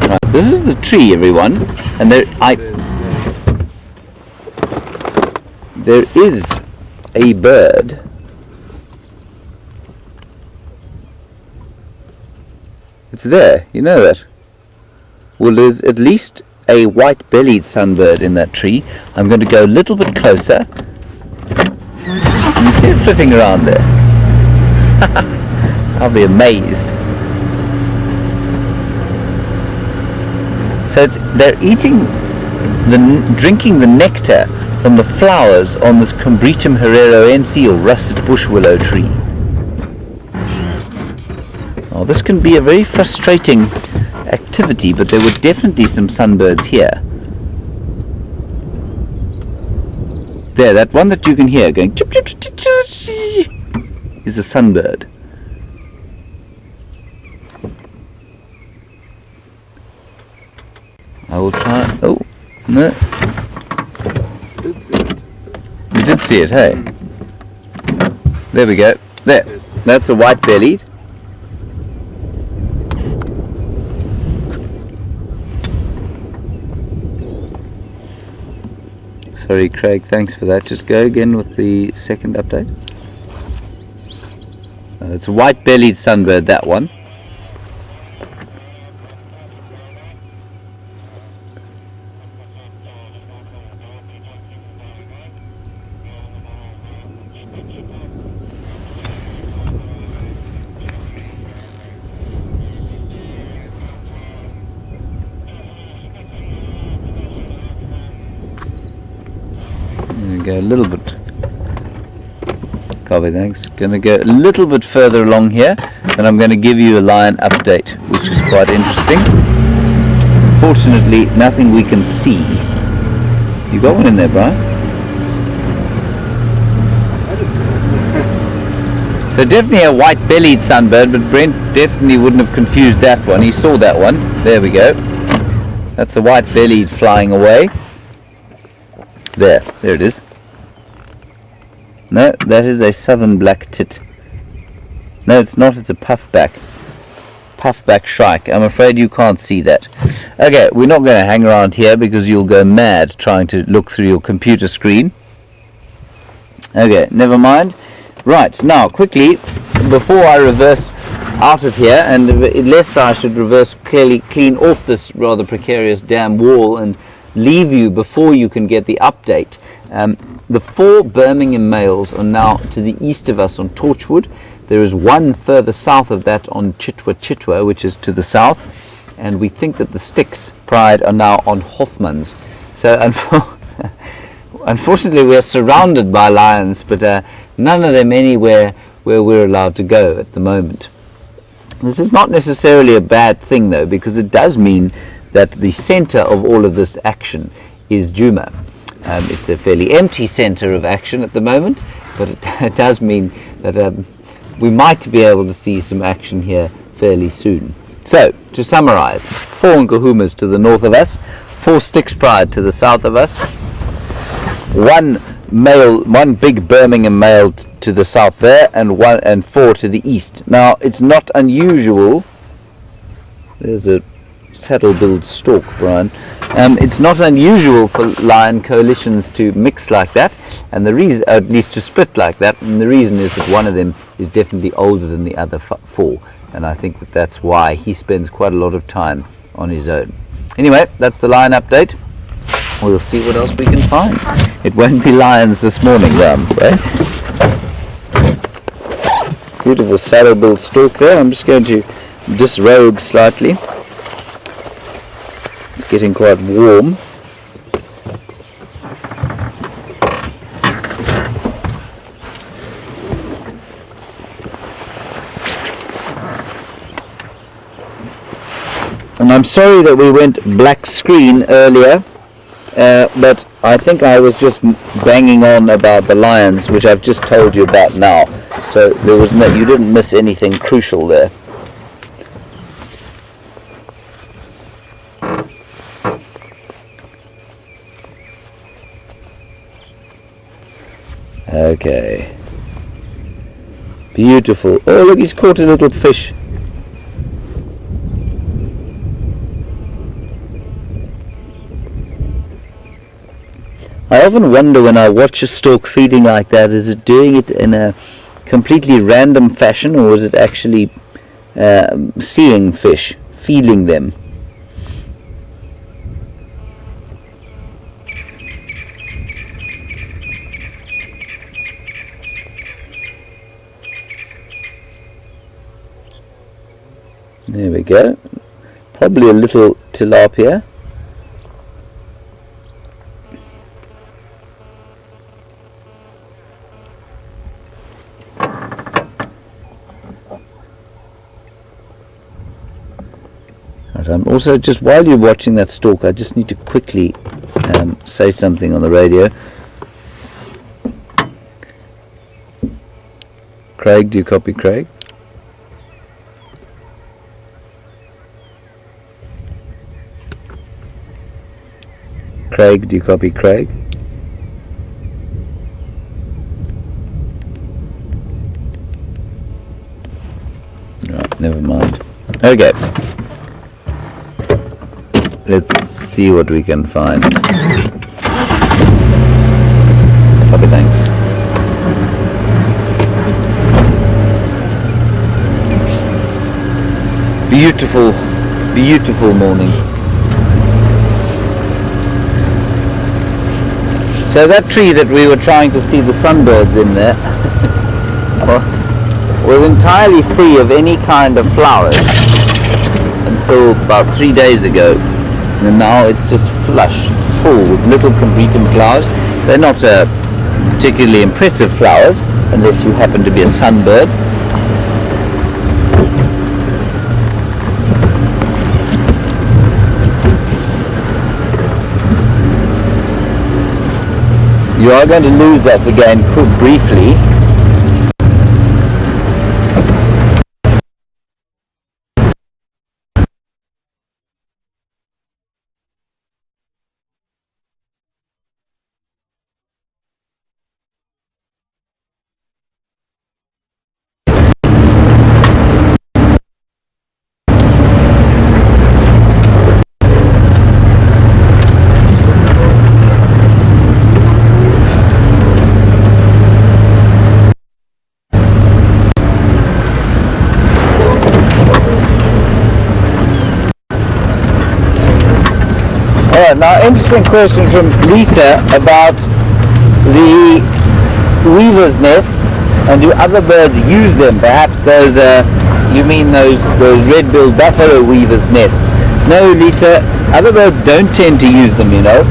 Right, this is the tree, everyone, and there is a bird. It's there, you know that. Well, there's at least a white-bellied sunbird in that tree. I'm going to go a little bit closer. You see it flitting around there? I'll be amazed. So they're drinking the nectar from the flowers on this Combretum herreriense, or russet bush willow tree. Oh, this can be a very frustrating activity, but there were definitely some sunbirds here. There, that one that you can hear going chip, chip, chip, chip, chip, is a sunbird. I will try. Oh, no. You did see it, hey? There we go. There. That's a white-bellied. Sorry, Craig, thanks for that. Just go again with the second update. It's a white-bellied sunbird, that one. Go a little bit. Copy, thanks. Going to go a little bit further along here, and I'm going to give you a lion update, which is quite interesting. Fortunately, nothing we can see. You got one in there, Brian? So definitely a white-bellied sunbird, but Brent definitely wouldn't have confused that one. He saw that one. There we go. That's a white-bellied flying away. There it is. No, that is a southern black tit. No, it's not. It's a puffback. Puffback shrike. I'm afraid you can't see that. Okay, we're not going to hang around here because you'll go mad trying to look through your computer screen. Okay, never mind. Right, now quickly, before I reverse out of here, and lest I should reverse clean off this rather precarious damn wall and leave you before you can get the update. The 4 Birmingham males are now to the east of us on Torchwood. There is one further south of that on Chitwa, which is to the south, and we think that the Styx Pride are now on Hoffman's. So unfortunately we are surrounded by lions, but none of them anywhere where we're allowed to go at the moment. This is not necessarily a bad thing though, because it does mean that the center of all of this action is Djuma. It's a fairly empty center of action at the moment, but it does mean that we might be able to see some action here fairly soon. So, to summarize, 4 Nkuhumas to the north of us, 4 Styx Pride to the south of us, one big Birmingham male to the south there, and 4 to the east. Now, it's not unusual. There's a saddle-billed stork, Brian. It's not unusual for lion coalitions to mix like that, and the reason, at least to split like that, and the reason is that one of them is definitely older than the other 4, and I think that that's why he spends quite a lot of time on his own. Anyway, that's the lion update. We'll see what else we can find. It won't be lions this morning, right? Beautiful saddle-billed stork there. I'm just going to disrobe slightly. It's getting quite warm. And I'm sorry that we went black screen earlier. But I think I was just banging on about the lions, which I've just told you about now. So there was you didn't miss anything crucial there. Okay. Beautiful. Oh, look, he's caught a little fish. I often wonder when I watch a stork feeding like that, is it doing it in a completely random fashion, or is it actually seeing fish, feeding them? There we go. Probably a little tilapia. I'm also, just while you're watching that stork, I just need to quickly say something on the radio. Craig, do you copy Craig? Craig, do you copy Craig? Right, never mind. Okay. Let's see what we can find. Copy, thanks. Beautiful, beautiful morning. So that tree that we were trying to see the sunbirds in there was entirely free of any kind of flowers until about 3 days ago. And now it's just flush, full with little combretum flowers. They're not particularly impressive flowers, unless you happen to be a sunbird. You are going to lose us again briefly. Alright, now interesting question from Lisa about the weaver's nests, and do other birds use them? Perhaps those, you mean those red-billed buffalo weaver's nests. No, Lisa, other birds don't tend to use them, you know.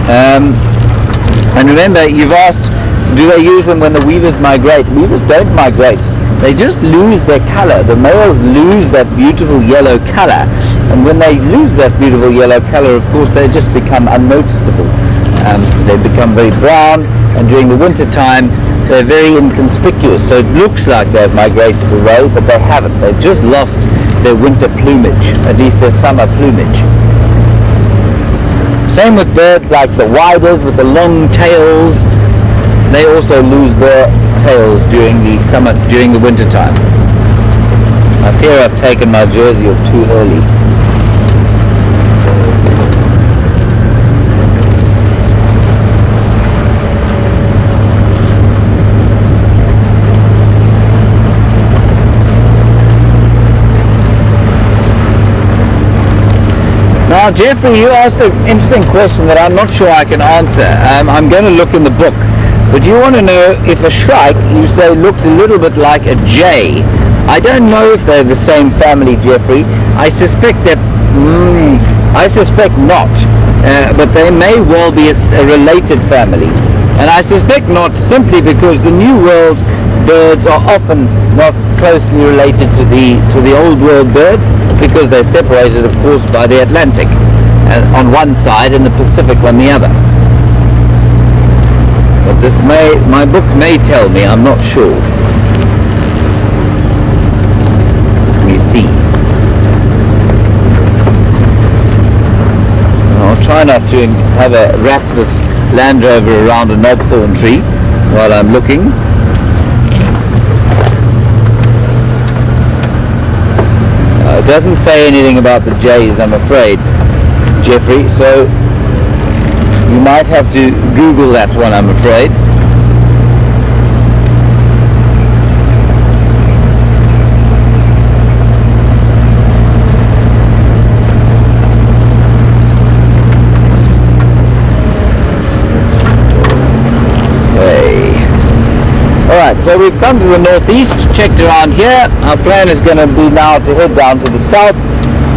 And remember, you've asked, do they use them when the weavers migrate? Weavers don't migrate. They just lose their color. The males lose that beautiful yellow color. And when they lose that beautiful yellow color, of course, they just become unnoticeable. They become very brown, and during the winter time, they're very inconspicuous. So it looks like they've migrated away, but they haven't. They've just lost their winter plumage, at least their summer plumage. Same with birds like the widers with the long tails. They also lose their tails during the summer, during the winter time. I fear I've taken my jersey off too early. Now, Jeffrey, you asked an interesting question that I'm not sure I can answer. I'm going to look in the book. But you want to know if a shrike, you say, looks a little bit like a jay. I don't know if they're the same family, Jeffrey. I suspect that, I suspect not. But they may well be a related family. And I suspect not simply because the New World birds are often not closely related to the Old World birds, because they're separated, of course, by the Atlantic on one side and the Pacific on the other. But my book may tell me, I'm not sure. Let me see. I'll try not to wrap this Land Rover around a knobthorn tree while I'm looking. It doesn't say anything about the jays, I'm afraid, Jeffrey, so you might have to Google that one, I'm afraid. Alright, so we've come to the northeast, checked around here. Our plan is going to be now to head down to the south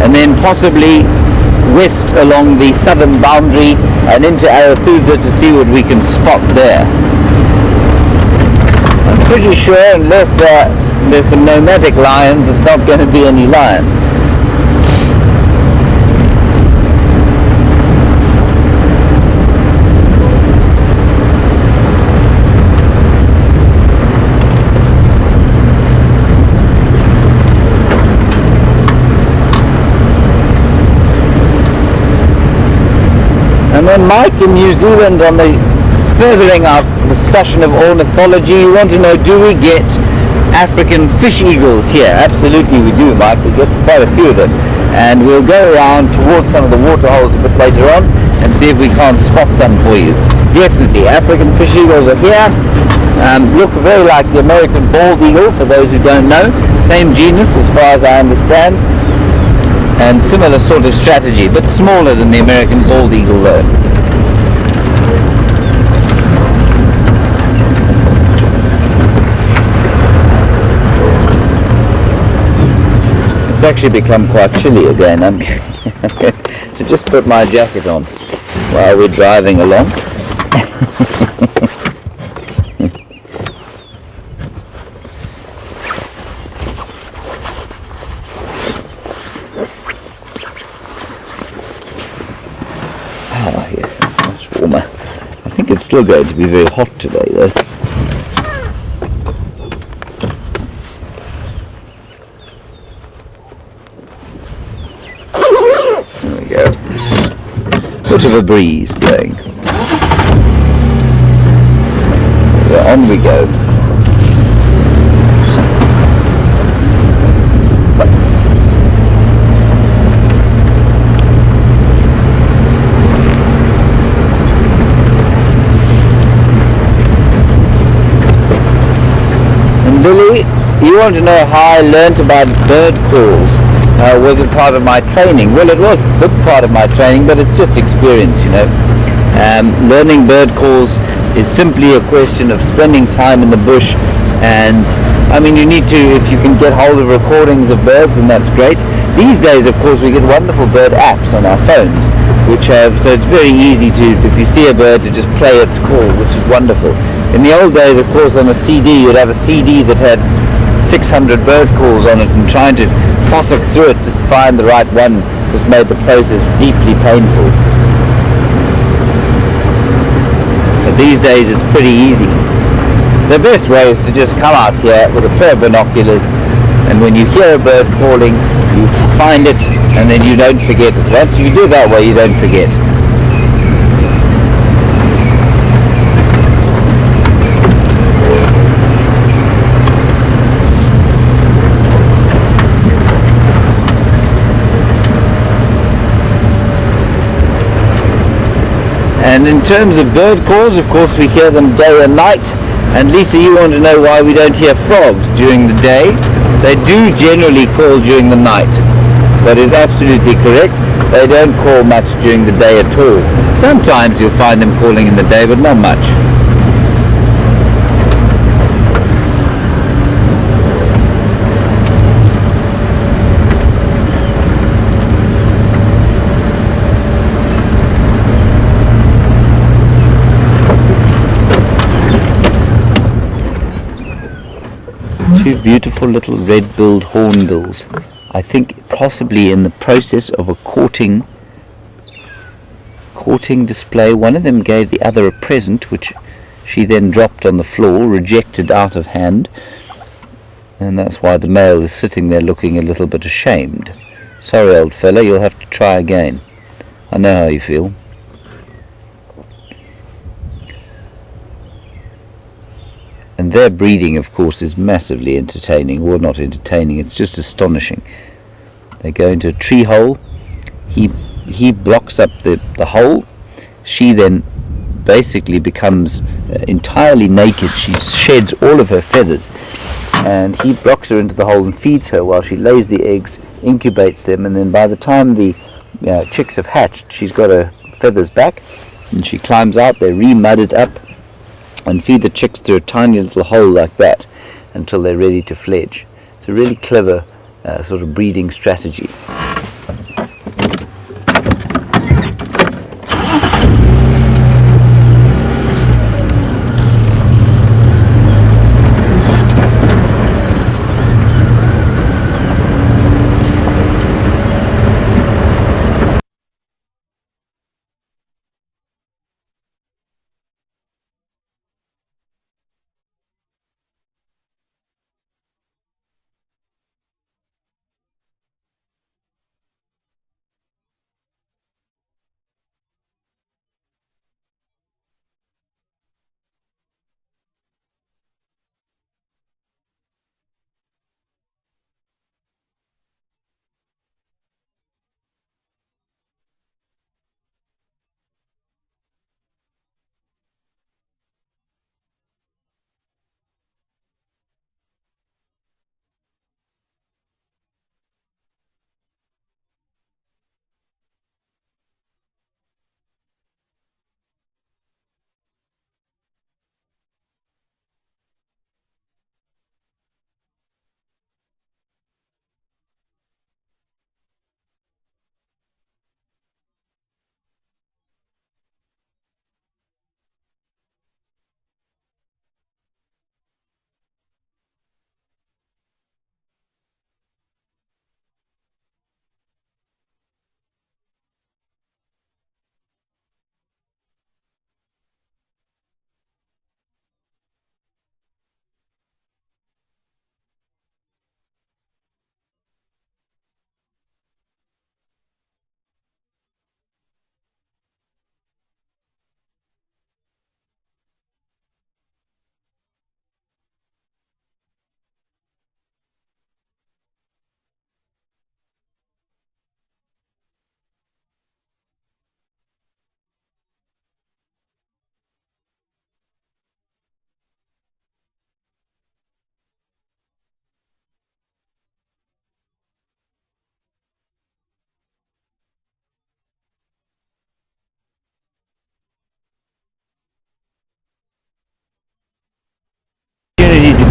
and then possibly west along the southern boundary and into Arathusa to see what we can spot there. I'm pretty sure unless there's some nomadic lions, it's not going to be any lions. And then Mike in New Zealand, on the furthering our discussion of ornithology, you want to know, do we get African fish eagles here? Absolutely we do, Mike. We get quite a few of them. And we'll go around towards some of the water holes a bit later on and see if we can't spot some for you. Definitely, African fish eagles are here. Look very like the American bald eagle, for those who don't know. Same genus as far as I understand. And similar sort of strategy, but smaller than the American bald eagle though. It's actually become quite chilly again. I'm going to just put my jacket on while we're driving along. It's still going to be very hot today though. There we go. Bit of a breeze blowing. So on we go. Billy, you want to know how I learnt about bird calls. Was it part of my training? Well, it was a big part of my training, but it's just experience, you know. Learning bird calls is simply a question of spending time in the bush, and I mean, you need to, if you can get hold of recordings of birds, and that's great. These days, of course, we get wonderful bird apps on our phones, which have, so it's very easy to, if you see a bird, to just play its call, which is wonderful. In the old days, of course, on a CD, you'd have a CD that had 600 bird calls on it, and trying to fossick through it just to find the right one just made the process deeply painful. But these days it's pretty easy. The best way is to just come out here with a pair of binoculars, and when you hear a bird calling, you find it, and then you don't forget it. Once you do that way, you don't forget. And in terms of bird calls, of course, we hear them day and night. And Lisa, you want to know why we don't hear frogs during the day? They do generally call during the night. That is absolutely correct. They don't call much during the day at all. Sometimes you'll find them calling in the day, but not much. Two beautiful little red-billed hornbills, I think possibly in the process of a courting display. One of them gave the other a present, which she then dropped on the floor, rejected out of hand, and that's why the male is sitting there looking a little bit ashamed. Sorry, old fella, you'll have to try again. I know how you feel. And their breeding, of course, is massively entertaining. Well, not entertaining, it's just astonishing. They go into a tree hole. He blocks up the hole. She then basically becomes entirely naked. She sheds all of her feathers. And he blocks her into the hole and feeds her while she lays the eggs, incubates them, and then by the time the chicks have hatched, she's got her feathers back, and she climbs out. They re-mud it up and feed the chicks through a tiny little hole like that until they're ready to fledge. It's a really clever sort of breeding strategy.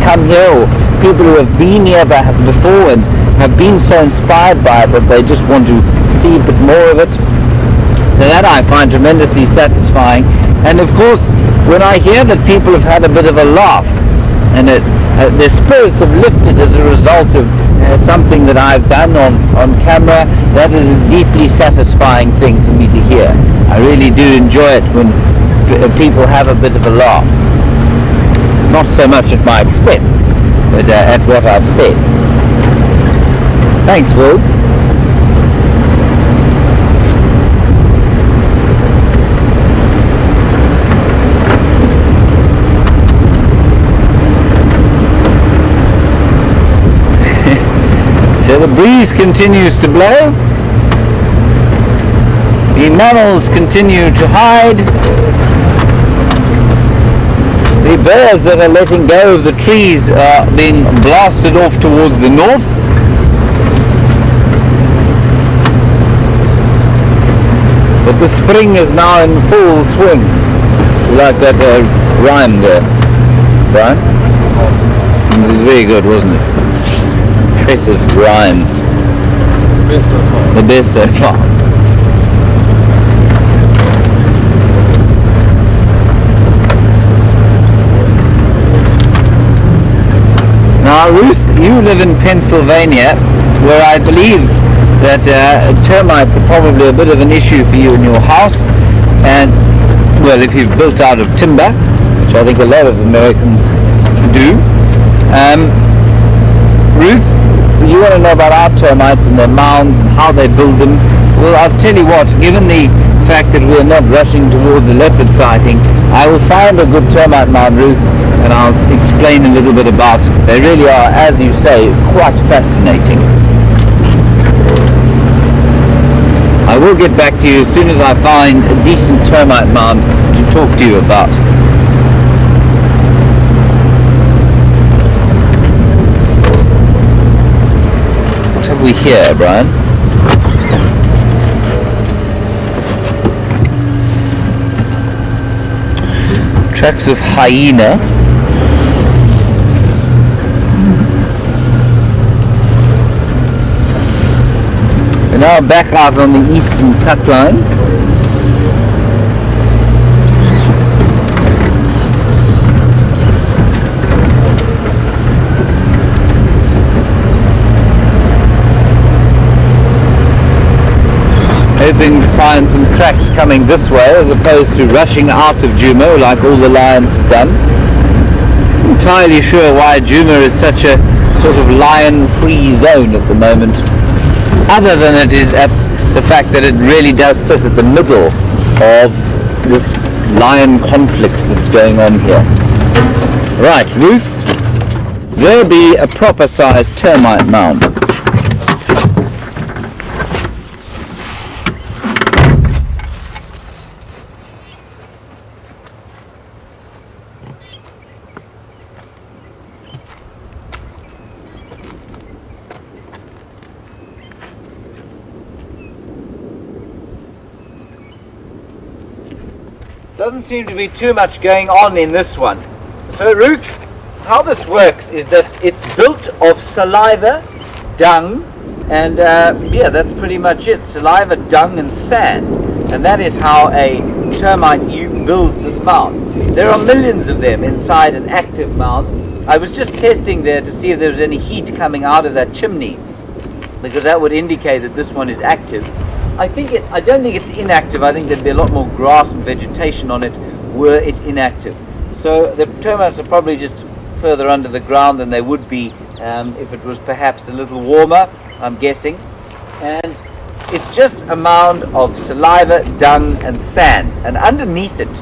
come here, or people who have been here before and have been so inspired by it that they just want to see a bit more of it. So that I find tremendously satisfying. And of course, when I hear that people have had a bit of a laugh and that their spirits have lifted as a result of something that I've done on camera, that is a deeply satisfying thing for me to hear. I really do enjoy it when people have a bit of a laugh. Not so much at my expense, but at what I've said. Thanks, Will. So the breeze continues to blow, the mammals continue to hide, the birds that are letting go of the trees are being blasted off towards the north. But the spring is now in full swing. You like that rhyme there, Brian? It was very good, wasn't it? Impressive rhyme. The best so far. Now Ruth, you live in Pennsylvania, where I believe that termites are probably a bit of an issue for you in your house, and well, if you've built out of timber, which I think a lot of Americans do. Ruth, you want to know about our termites and their mounds and how they build them? Well, I'll tell you what, given the fact that we're not rushing towards a leopard sighting, I will find a good termite mound, Ruth, and I'll explain a little bit about it. They really are, as you say, quite fascinating. I will get back to you as soon as I find a decent termite mound to talk to you about. What have we here, Brian? Tracks of hyena. We're now back out on the eastern cut line. Hoping to find some tracks coming this way as opposed to rushing out of Djuma like all the lions have done. Not entirely sure why Djuma is such a sort of lion-free zone at the moment, other than it is at the fact that it really does sit at the middle of this lion conflict that's going on here. Right, Ruth, there'll be a proper sized termite mound. Doesn't seem to be too much going on in this one. So Ruth, how this works is that it's built of saliva, dung, and yeah, that's pretty much it. Saliva, dung, and sand. And that is how a termite builds this mound. There are millions of them inside an active mound. I was just testing there to see if there was any heat coming out of that chimney, because that would indicate that this one is active. I don't think it's inactive. I think there'd be a lot more grass and vegetation on it were it inactive. So the termites are probably just further under the ground than they would be if it was perhaps a little warmer, I'm guessing. And it's just a mound of saliva, dung, and sand. And underneath it,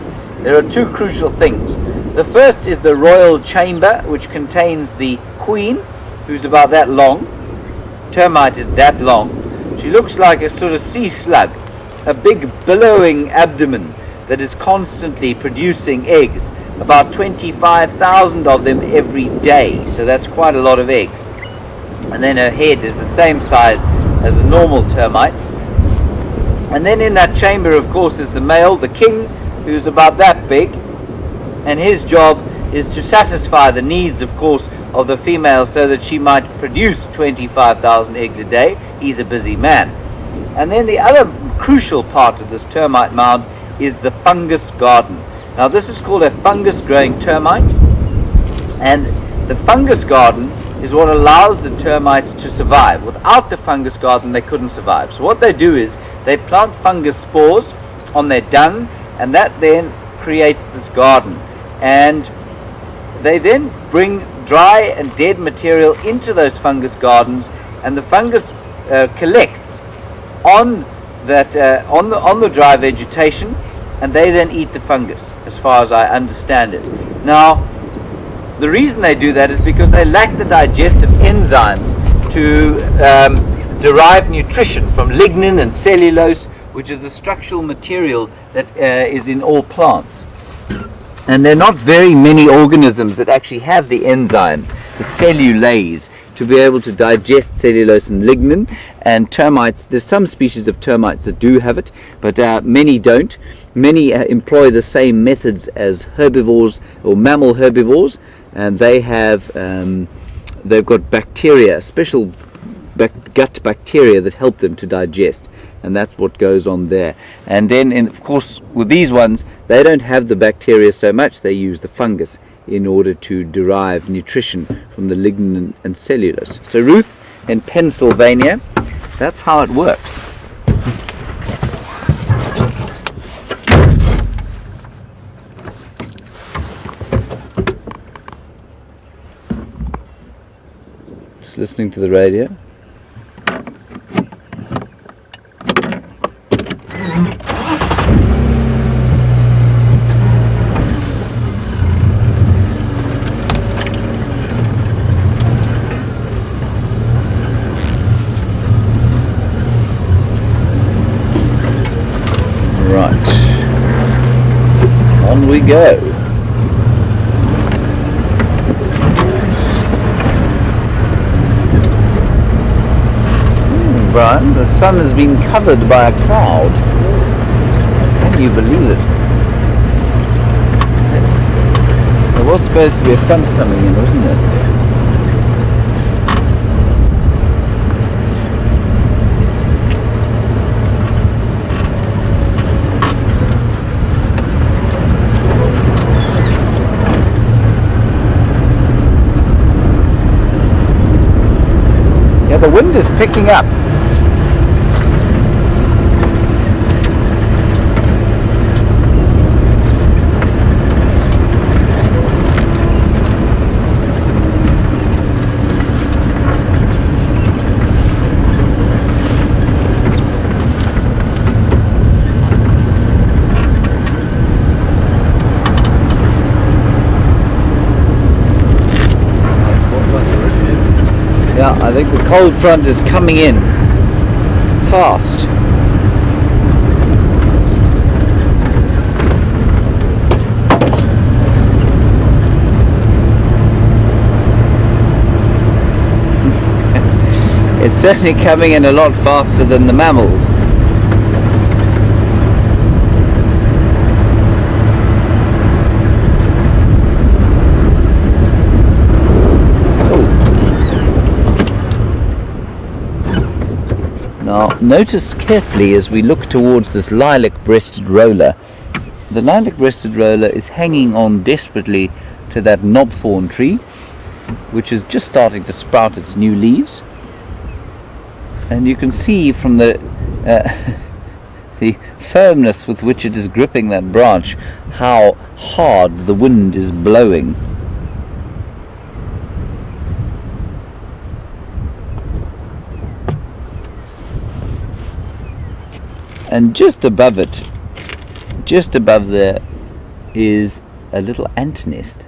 there are two crucial things. The first is the royal chamber, which contains the queen, who's about that long. Termite is that long. She looks like a sort of sea slug, a big billowing abdomen that is constantly producing eggs, about 25,000 of them every day, so that's quite a lot of eggs. And then her head is the same size as the normal termites. And then in that chamber, of course, is the male, the king, who's about that big, and his job is to satisfy the needs, of course, of the female so that she might produce 25,000 eggs a day. He's a busy man. And then the other crucial part of this termite mound is the fungus garden. Now this is called a fungus growing termite, and the fungus garden is what allows the termites to survive. Without the fungus garden they couldn't survive. So what they do is they plant fungus spores on their dung, and that then creates this garden, and they then bring dry and dead material into those fungus gardens, and the fungus collects on that on the dry vegetation, and they then eat the fungus, as far as I understand it. Now the reason they do that is because they lack the digestive enzymes to derive nutrition from lignin and cellulose, which is the structural material that is in all plants. And there are not very many organisms that actually have the enzymes, the cellulase, to be able to digest cellulose and lignin. And termites, there's some species of termites that do have it, but many don't. Many employ the same methods as herbivores or mammal herbivores, and they have they've got bacteria, special gut bacteria that help them to digest, and that's what goes on there. And then of course with these ones, they don't have the bacteria so much, they use the fungus in order to derive nutrition from the lignin and cellulose. So Ruth, in Pennsylvania, that's how it works. Just listening to the radio. On we go. Brian, the sun has been covered by a cloud. Can you believe it? There was supposed to be a front coming in, wasn't there? The wind is picking up. Yeah, I think the cold front is coming in fast. It's certainly coming in a lot faster than the mammals. Now notice carefully as we look towards this lilac-breasted roller. The lilac-breasted roller is hanging on desperately to that knobthorn tree, which is just starting to sprout its new leaves. And you can see from the the firmness with which it is gripping that branch how hard the wind is blowing. And just above it, just above there, is a little ant nest.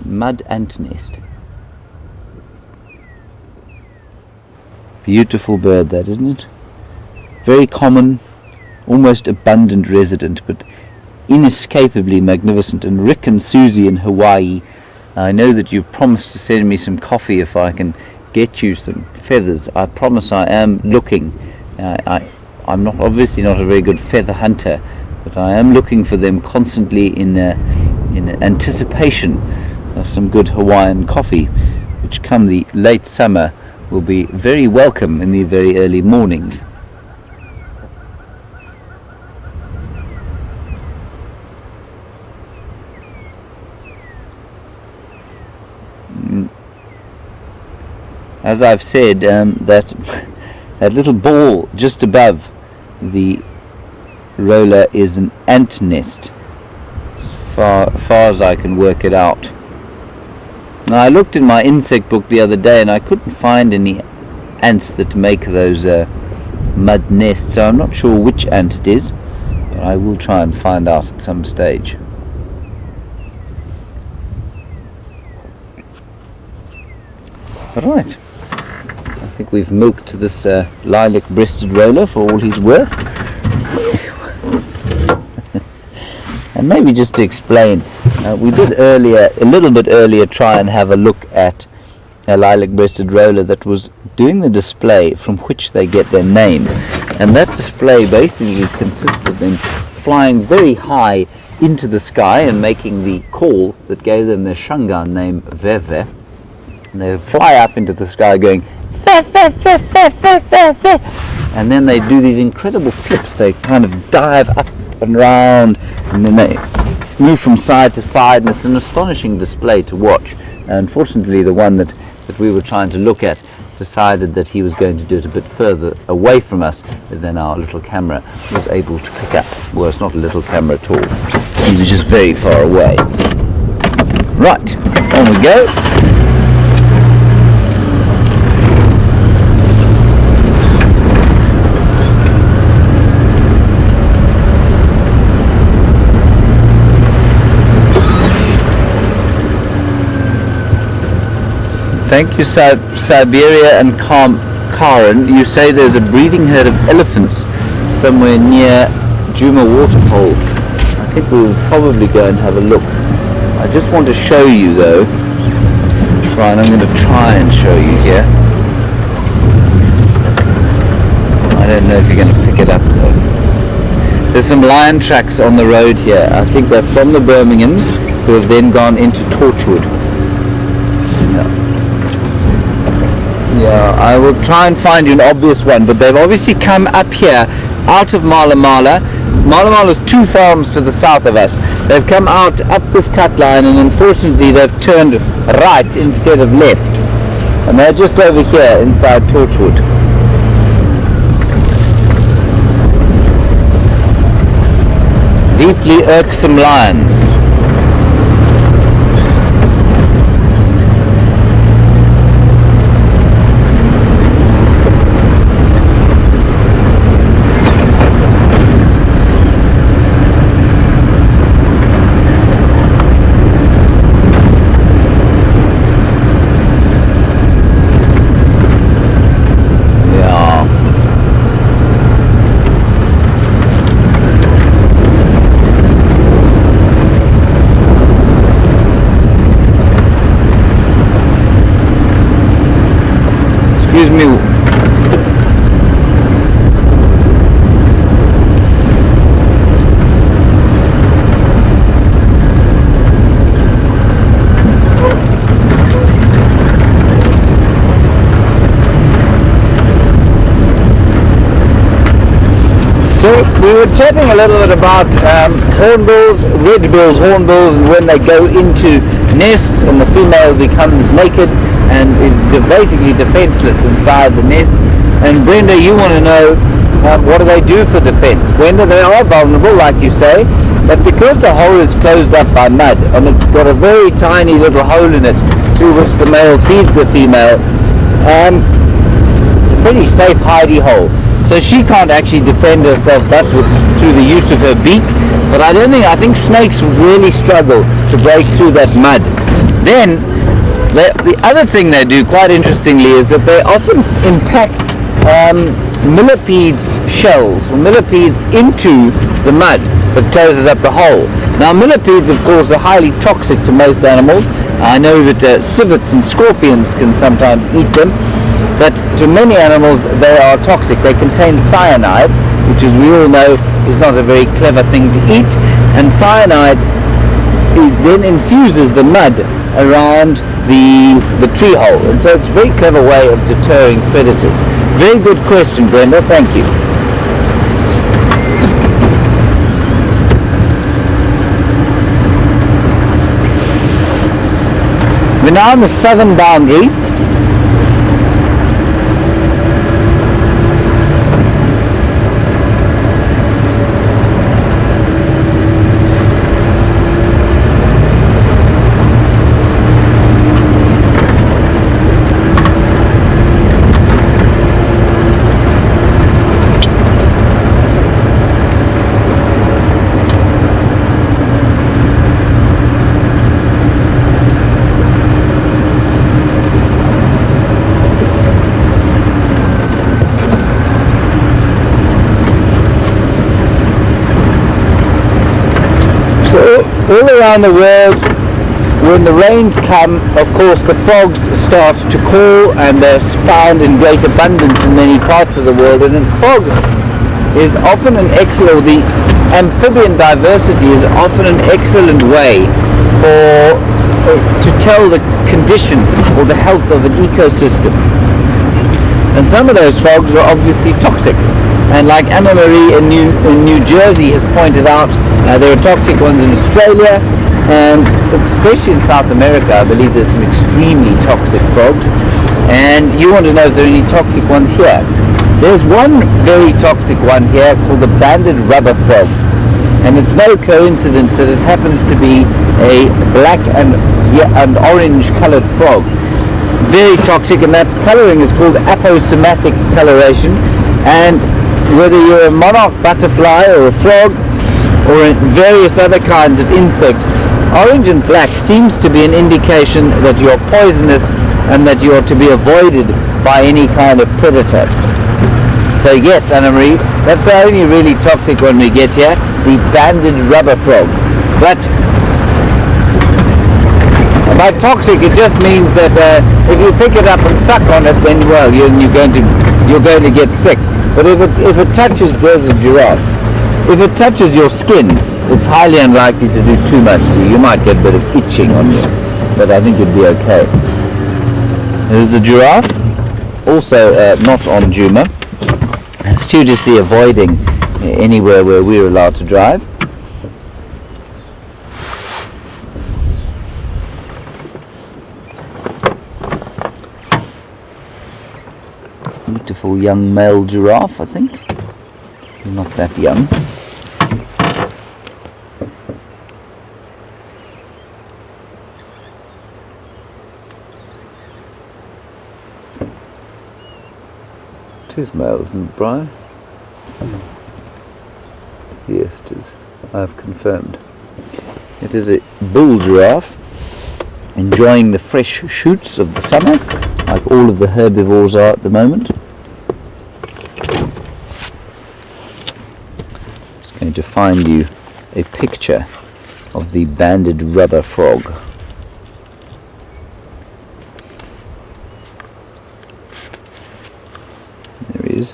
Mud ant nest. Beautiful bird that, isn't it? Very common, almost abundant resident, but inescapably magnificent. And Rick and Susie in Hawaii, I know that you've promised to send me some coffee if I can get you some feathers. I promise I am looking. I'm not obviously not a very good feather hunter, but but I am looking for them constantly in anticipation of some good Hawaiian coffee, which come the late summer will be very welcome in the very early mornings. As I've said, that little ball just above the roller is an ant nest, as far as I can work it out. Now, I looked in my insect book the other day and I couldn't find any ants that make those mud nests, so I'm not sure which ant it is, but I will try and find out at some stage. Right, I think we've milked this lilac-breasted roller for all he's worth. And maybe just to explain, we did earlier, a little bit earlier, try and have a look at a lilac-breasted roller that was doing the display from which they get their name. And that display basically consists of them flying very high into the sky and making the call that gave them their Shangaan name, Veve. And they fly up into the sky going, fe, fe, fe, fe, fe, fe, fe. And then they do these incredible flips. They kind of dive up and round, and then they move from side to side, and it's an astonishing display to watch. Unfortunately, the one that we were trying to look at decided that he was going to do it a bit further away from us than our little camera was able to pick up. Well, it's not a little camera at all. He was just very far away. Right, on we go. Thank you, Siberia and Karen. You say there's a breeding herd of elephants somewhere near Djuma waterhole. I think we'll probably go and have a look. I just want to show you though. I'm going to try and show you here. I don't know if you're going to pick it up though. There's some lion tracks on the road here. I think they're from the Birminghams, who have then gone into Torchwood. Yeah, I will try and find you an obvious one, but they've obviously come up here out of Mala Mala. Mala Mala is 2 farms to the south of us. They've come out up this cut line, and unfortunately they've turned right instead of left. And they're just over here inside Torchwood. Deeply irksome lions. Excuse me. So we were chatting a little bit about hornbills, red-billed hornbills, and when they go into nests and the female becomes naked and is basically defenseless inside the nest. And Brenda, you want to know what do they do for defense? Brenda, they are vulnerable, like you say, but because the hole is closed up by mud and it's got a very tiny little hole in it through which the male feeds the female, it's a pretty safe hidey hole. So she can't actually defend herself through the use of her beak, but I think snakes would really struggle to break through that mud. Then the other thing they do, quite interestingly, is that they often impact millipede shells or millipedes into the mud that closes up the hole. Now, millipedes, of course, are highly toxic to most animals. I know that civets and scorpions can sometimes eat them, but to many animals they are toxic. They contain cyanide, which, as we all know, is not a very clever thing to eat, and cyanide then infuses the mud around the tree hole, and so it's a very clever way of deterring predators. Very good question, Brenda, thank you. We're now on the southern boundary. All around the world, when the rains come, of course the frogs start to call, and they're found in great abundance in many parts of the world. And a frog is often an excellent, the amphibian diversity is often an excellent way to tell the condition or the health of an ecosystem. And some of those frogs are obviously toxic. And like Anna-Marie in New Jersey has pointed out, there are toxic ones in Australia, and especially in South America, I believe there's some extremely toxic frogs. And you want to know if there are any toxic ones here. There's one very toxic one here called the banded rubber frog. And it's no coincidence that it happens to be a black and orange colored frog. Very toxic, and that coloring is called aposematic coloration. And whether you're a monarch butterfly or a frog or various other kinds of insect, orange and black seems to be an indication that you're poisonous and that you are to be avoided by any kind of predator. So yes, Anna-Marie, that's the only really toxic one we get here, the banded rubber frog. But by toxic, it just means that if you pick it up and suck on it, then well, you're going to get sick. But if it touches, there's a giraffe. If it touches your skin, it's highly unlikely to do too much to you. You might get a bit of itching on you, but I think you'd be okay. There's a giraffe, also not on Djuma, studiously avoiding anywhere where we're allowed to drive. Beautiful young male giraffe, I think. Not that young. It is male, isn't it, Brian? Yes, it is. I've confirmed. It is a bull giraffe, enjoying the fresh shoots of the summer, like all of the herbivores are at the moment. Just going to find you a picture of the banded rubber frog. There he is.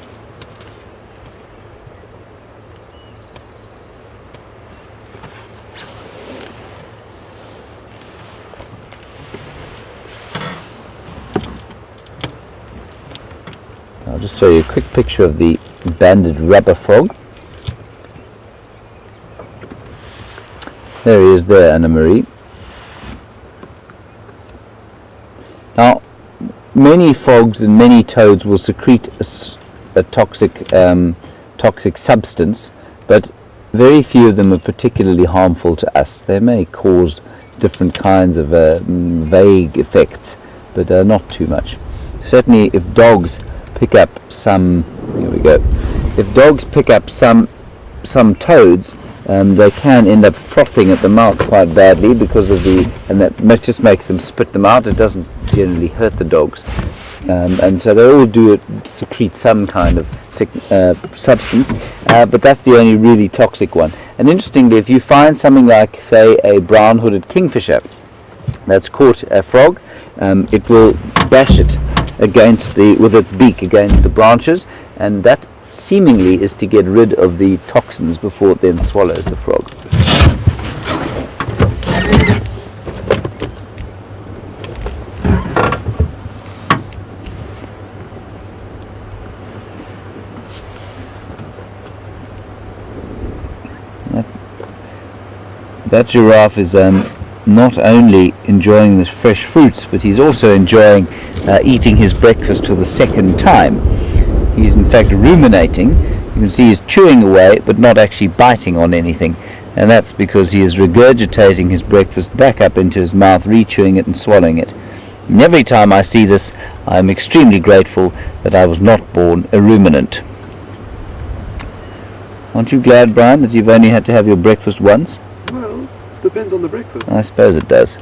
I'll just show you a quick picture of the banded rubber frog. There he is there, Anna-Marie. Now, many frogs and many toads will secrete a toxic substance, but very few of them are particularly harmful to us. They may cause different kinds of vague effects, but not too much. Certainly, if dogs pick up some, here we go. If dogs pick up some toads, they can end up frothing at the mouth quite badly because of and that just makes them spit them out. It doesn't generally hurt the dogs, and so they all do secrete some kind of substance, but that's the only really toxic one. And interestingly, if you find something like, say, a brown-hooded kingfisher that's caught a frog, it will bash it with its beak against the branches, and that seemingly is to get rid of the toxins before it then swallows the frog. That giraffe is not only enjoying the fresh fruits, but he's also enjoying eating his breakfast for the second time. He's in fact ruminating. You can see he's chewing away but not actually biting on anything, and that's because he is regurgitating his breakfast back up into his mouth, re-chewing it and swallowing it. And every time I see this, I'm extremely grateful that I was not born a ruminant. Aren't you glad, Brian, that you've only had to have your breakfast once? Well, depends on the breakfast. I suppose it does.